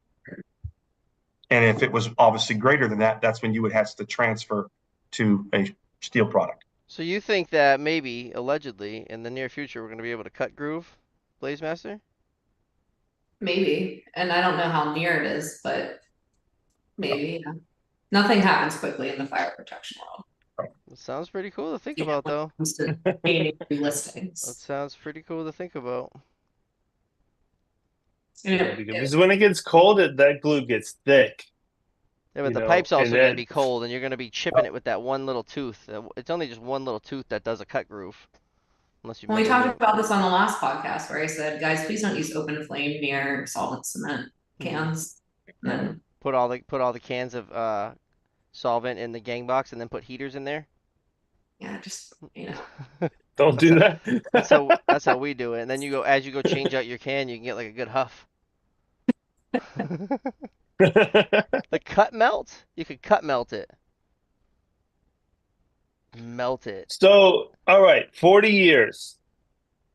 And if it was obviously greater than that, that's when you would have to transfer to a steel product. So you think that maybe, allegedly, in the near future, we're going to be able to cut groove BlazeMaster? Maybe. And I don't know how near it is, but maybe. Yeah. Nothing happens quickly in the fire protection world. It sounds pretty cool to think about, though. When it comes to gaining new That listings. sounds pretty cool to think about. Because when it gets cold, that glue gets thick. Yeah, but You the know, pipe's also and going to then- be cold, and you're going to be chipping it with that one little tooth. It's only just one little tooth that does a cut groove. Unless you Well, we make a talked about this on the last podcast where I said, guys, please don't use open flame near solvent cement cans. And then put all the cans of solvent in the gang box, and then put heaters in there. yeah, just Don't do that. That's how we do it. And then as you go change out your can, you can get like a good huff. The cut melt? You could cut melt it. Melt it. So, all right, 40 years.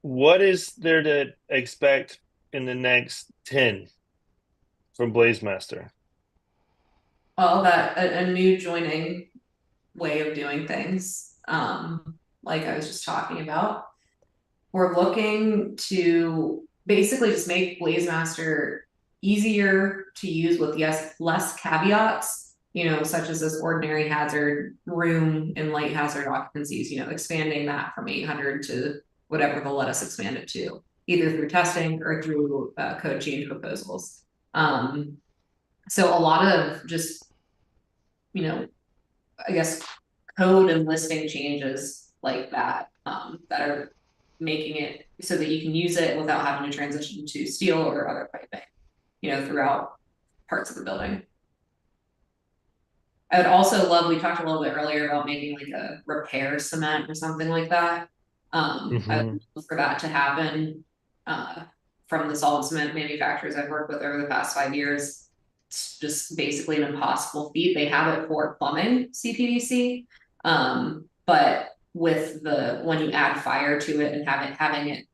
What is there to expect in the next 10 from BlazeMaster? well, that a new joining way of doing things. Like I was just talking about. We're looking to basically just make BlazeMaster easier to use with less caveats such as this ordinary hazard room and light hazard occupancies, expanding that from 800 to whatever they'll let us expand it to, either through testing or through code change proposals. So a lot of just, I guess, code and listing changes like that, that are making it so that you can use it without having to transition to steel or other piping, throughout parts of the building. I would also love, we talked a little bit earlier about making like a repair cement or something like that. I would love for that to happen from the solid cement manufacturers I've worked with over the past 5 years. It's just basically an impossible feat. They have it for plumbing CPVC, but with when you add fire to it and having it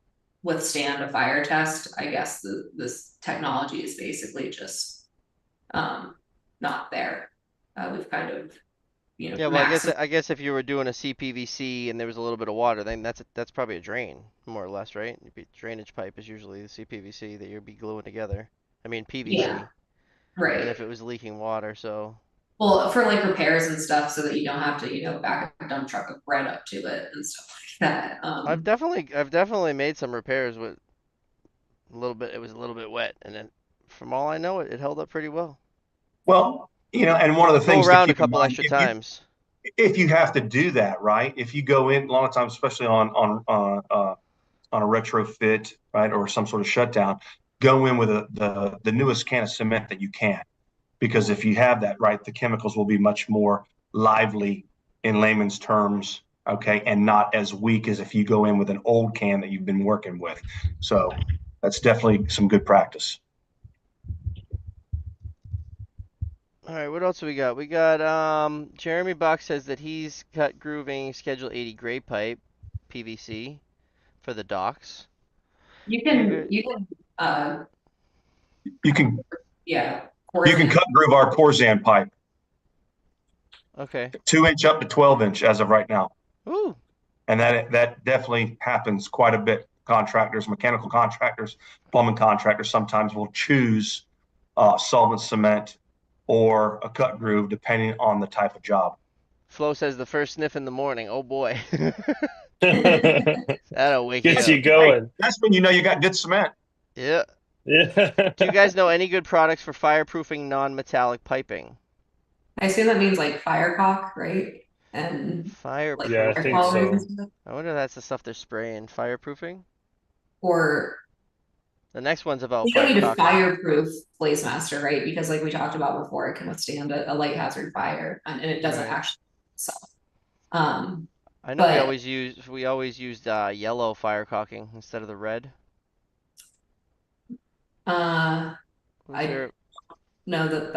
withstand a fire test, I guess this technology is basically just not there. We've kind of, Yeah, well, I guess if you were doing a CPVC and there was a little bit of water, then that's probably a drain, more or less, right? Drainage pipe is usually the CPVC that you'd be gluing together. I mean PVC. Yeah, right. And if it was leaking water, so. Well, for like repairs and stuff, so that you don't have to, back a dump truck of bread up to it and stuff like that. I've definitely made some repairs with a little bit. It was a little bit wet, and then from all I know, it held up pretty well. Well, and one of the Go things to around a keep in couple mind, extra times. if you have to do that, right? If you go in a lot of times, especially on a retrofit, right, or some sort of shutdown, go in with the newest can of cement that you can, because if you have that, right, the chemicals will be much more lively in layman's terms, okay, and not as weak as if you go in with an old can that you've been working with. So that's definitely some good practice. All right, what else we got? We got Jeremy Bach says that he's cut grooving Schedule 80 gray pipe PVC for the docks. You can You can yeah, you can cut groove our Corzan pipe. Okay. 2-inch up to 12-inch as of right now. Ooh. And that definitely happens quite a bit. Contractors, mechanical contractors, plumbing contractors sometimes will choose solvent cement or a cut groove depending on the type of job. Flo says the first sniff in the morning. Oh boy. That'll wake you Gets up. you going. Hey, that's when you know you got good cement. Yeah. Yeah. Do you guys know any good products for fireproofing non-metallic piping? I assume that means like firecock, right? And like Yeah, I Fireproofing. think so. I wonder if that's the stuff they're spraying. Fireproofing? Or The next one's about we don't need to firecocking. fireproof BLAZEMASTER, right? Because like we talked about before, it can withstand a light hazard fire, and it doesn't Right. actually itself. I know But we always used yellow firecocking instead of the red. I There... know that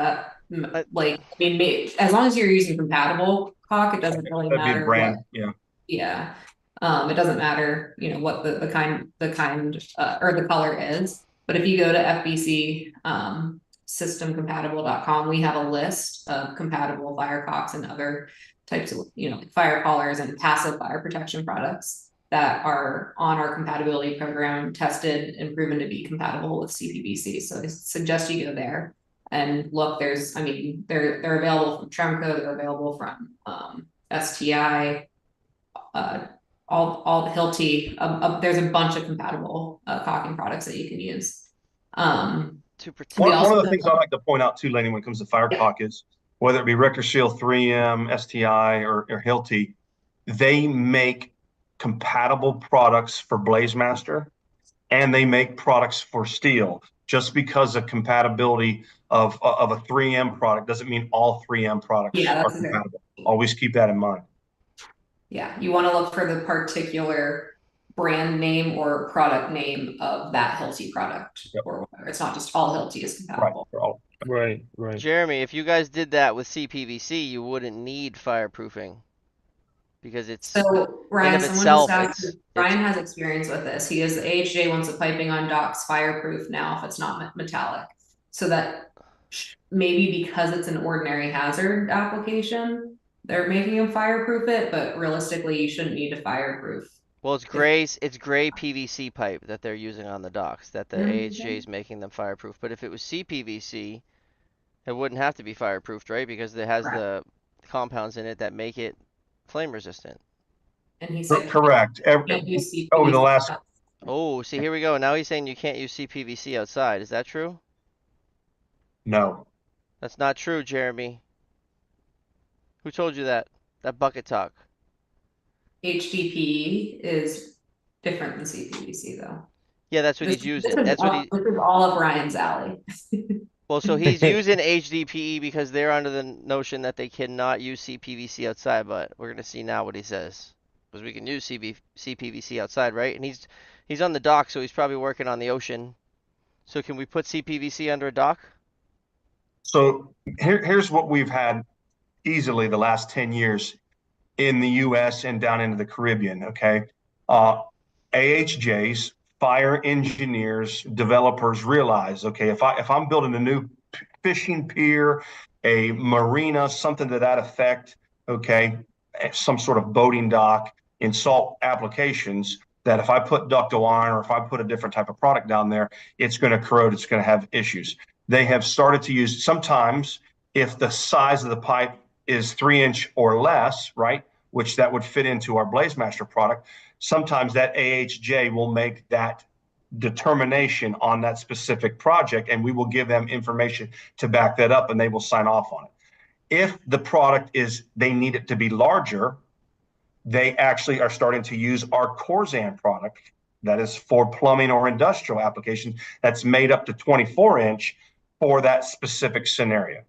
I... like, I mean, as long as you're using compatible caulk, it doesn't really That'd be the matter brand, what. yeah. Yeah. It doesn't matter, what the kind or the color is. But if you go to FBC systemcompatible.com, we have a list of compatible firecocks and other types of, like fire collars and passive fire protection products that are on our compatibility program, tested and proven to be compatible with CPVC. So I suggest you go there and look. They're available from Tremco, they're available from STI, all Hilti. There's a bunch of compatible caulking products that you can use. To protect. One of the things I like to point out too, Lenny, when it comes to fire caulk is whether it be RectorSeal, 3M, STI, or Hilti, they make compatible products for BLAZEMASTER, and they make products for steel. Just because of compatibility of a 3M product doesn't mean all 3M products are compatible. Always keep that in mind. Yeah, you want to look for the particular brand name or product name of that Hilti product, or whatever. It's not just all Hilti is compatible. Right. Jeremy, if you guys did that with CPVC, you wouldn't need fireproofing because it's so Ryan. in of itself. Ryan has experience with this. He is the AHJ wants the piping on docks fireproof now if it's not metallic, so that maybe because it's an ordinary hazard application, they're making them fireproof it, but realistically, you shouldn't need to fireproof. Well, it's gray PVC pipe that they're using on the docks that the AHJ is making them fireproof. But if it was CPVC, It wouldn't have to be fireproofed, right? Because it has Correct. the compounds in it that make it flame resistant. And he said, Correct. can't use Over the CPVC. last, Oh, see, here we go. Now he's saying you can't use CPVC outside. Is that true? no. That's not true, Jeremy. Who told you that? That bucket talk. HDPE is different than CPVC though. Yeah, that's what This, he's this using. is That's what all, he. this is all of Ryan's alley. Well, so he's using HDPE because they're under the notion that they cannot use CPVC outside. But we're gonna see now what he says, because we can use CPVC outside, right? And he's on the dock, so he's probably working on the ocean. So can we put CPVC under a dock? So here's what we've had easily the last 10 years in the US and down into the Caribbean. Okay. AHJs, fire engineers, developers realize, okay, if I'm building a new fishing pier, a marina, something to that effect, okay, some sort of boating dock in salt applications, that if I put ductile iron or if I put a different type of product down there, it's going to corrode, it's going to have issues. They have started to use sometimes if the size of the pipe is 3-inch or less, right, which that would fit into our BLAZEMASTER product. Sometimes that AHJ will make that determination on that specific project, and we will give them information to back that up, and they will sign off on it. If the product is, they need it to be larger, they actually are starting to use our Corzan product that is for plumbing or industrial applications that's made up to 24-inch for that specific scenario.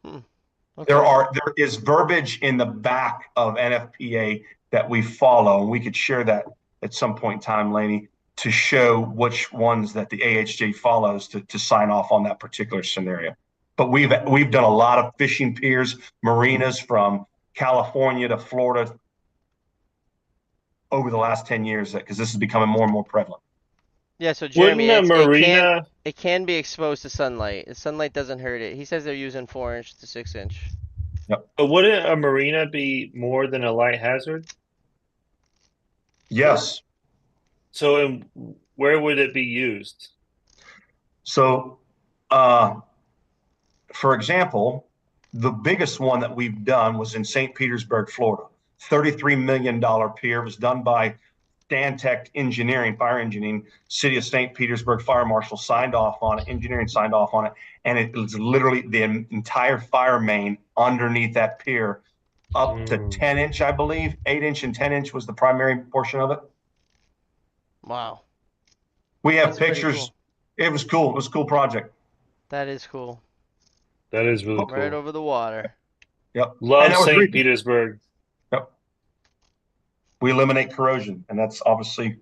Okay. There is verbiage in the back of NFPA that we follow, and we could share that at some point in time, Laney, to show which ones that the AHJ follows to sign off on that particular scenario. But we've done a lot of fishing piers, marinas from California to Florida over the last 10 years, because this is becoming more and more prevalent. Yeah, so Jeremy, Wouldn't a marina? it can be exposed to sunlight. The sunlight doesn't hurt it. He says they're using 4-inch to 6-inch. Yep. But wouldn't a marina be more than a light hazard? Yes. So, where would it be used? So, for example, the biggest one that we've done was in St. Petersburg, Florida. $33 million pier was done by Stantec Engineering, fire engineering. City of St. Petersburg Fire Marshal signed off on it, engineering signed off on it, and it was literally the entire fire main underneath that pier, up to 10-inch, I believe. 8-inch and 10-inch was the primary portion of it. Wow. We have That's pretty pictures. cool. It was cool. It was a cool project. That is cool. That is really cool. Right over the water. Yep. Love St. Petersburg. Yep. We eliminate corrosion, and that's obviously,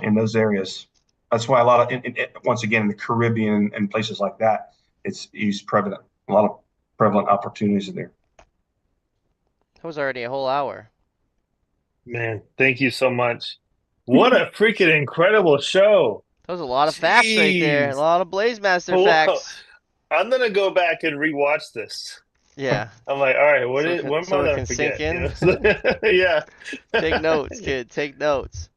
in those areas. That's why a lot of, once again, in the Caribbean and places like that, it's prevalent. A lot of prevalent opportunities in there. That was already a whole hour. Man, thank you so much. What a freaking incredible show. That was a lot of facts right there. A lot of BLAZEMASTER facts. I'm gonna go back and rewatch this. Yeah. I'm like, all right, what am I can gonna forget? sink in. Yeah. Take notes, kid. Take notes.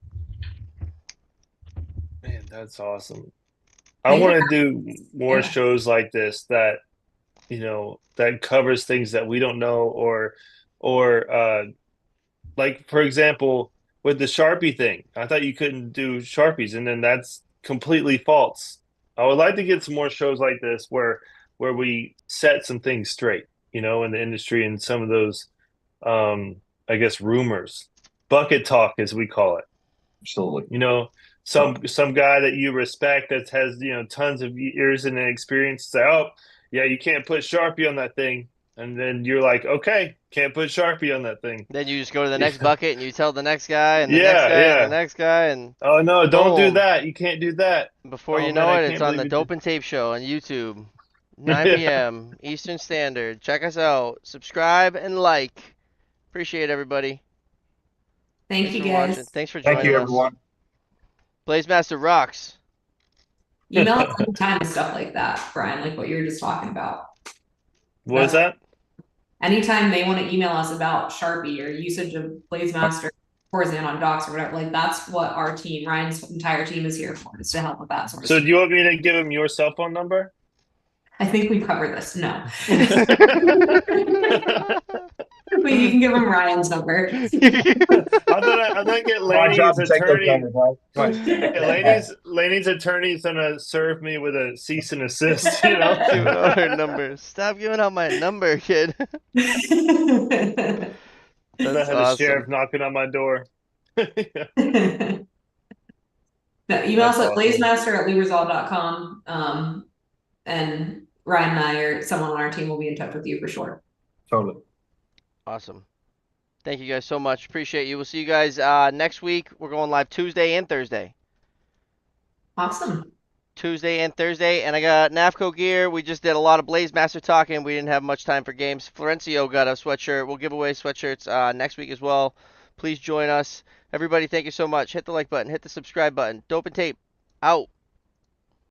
Man, that's awesome. I want to do more shows like this that, that covers things that we don't know, or like, for example, with the Sharpie thing. I thought you couldn't do Sharpies, and then that's completely false. I would like to get some more shows like this where we set some things straight, in the industry, and some of those, I guess, rumors, bucket talk, as we call it. Absolutely. Some guy that you respect that has, tons of years and experience say, oh, yeah, you can't put Sharpie on that thing. And then you're like, okay, can't put Sharpie on that thing. Then you just go to the next bucket and you tell the next guy and the next guy and the next guy and oh no, don't do that. You can't do that. Before you know it, it's on the Dope and Tape Show on YouTube. 9 p.m. Eastern Standard. Check us out. Subscribe and like. Appreciate everybody. Thanks you guys. Watching. Thanks for joining us. Thank you, everyone. BLAZEMASTER rocks. Email us anytime and stuff like that, Brian, like what you were just talking about. What was that? Anytime they want to email us about Sharpie or usage of BLAZEMASTER, Corzan on docs or whatever, like that's what our team, Ryan's entire team, is here for, is to help with that sort of So stuff. do you want me to give him your cell phone number? I think we covered this. No. But you can give him Ryan's number. I thought I'd get My job Laney's to take those attorney. numbers, right? Laney's attorney's gonna serve me with a cease and assist, you know. Giving out her number. Stop giving out my number, kid. I That's had a awesome. sheriff knocking on my door. No, email us That's at awesome. blazemaster@leresolve.com. And Ryan and I or someone on our team will be in touch with you for sure. Totally. Awesome. Thank you guys so much. Appreciate you. We'll see you guys next week. We're going live Tuesday and Thursday. Awesome. Tuesday and Thursday. And I got NAFCO gear. We just did a lot of BLAZEMASTER talking. We didn't have much time for games. Florencio got a sweatshirt. We'll give away sweatshirts next week as well. Please join us. Everybody, thank you so much. Hit the like button. Hit the subscribe button. Dope and Tape. Out.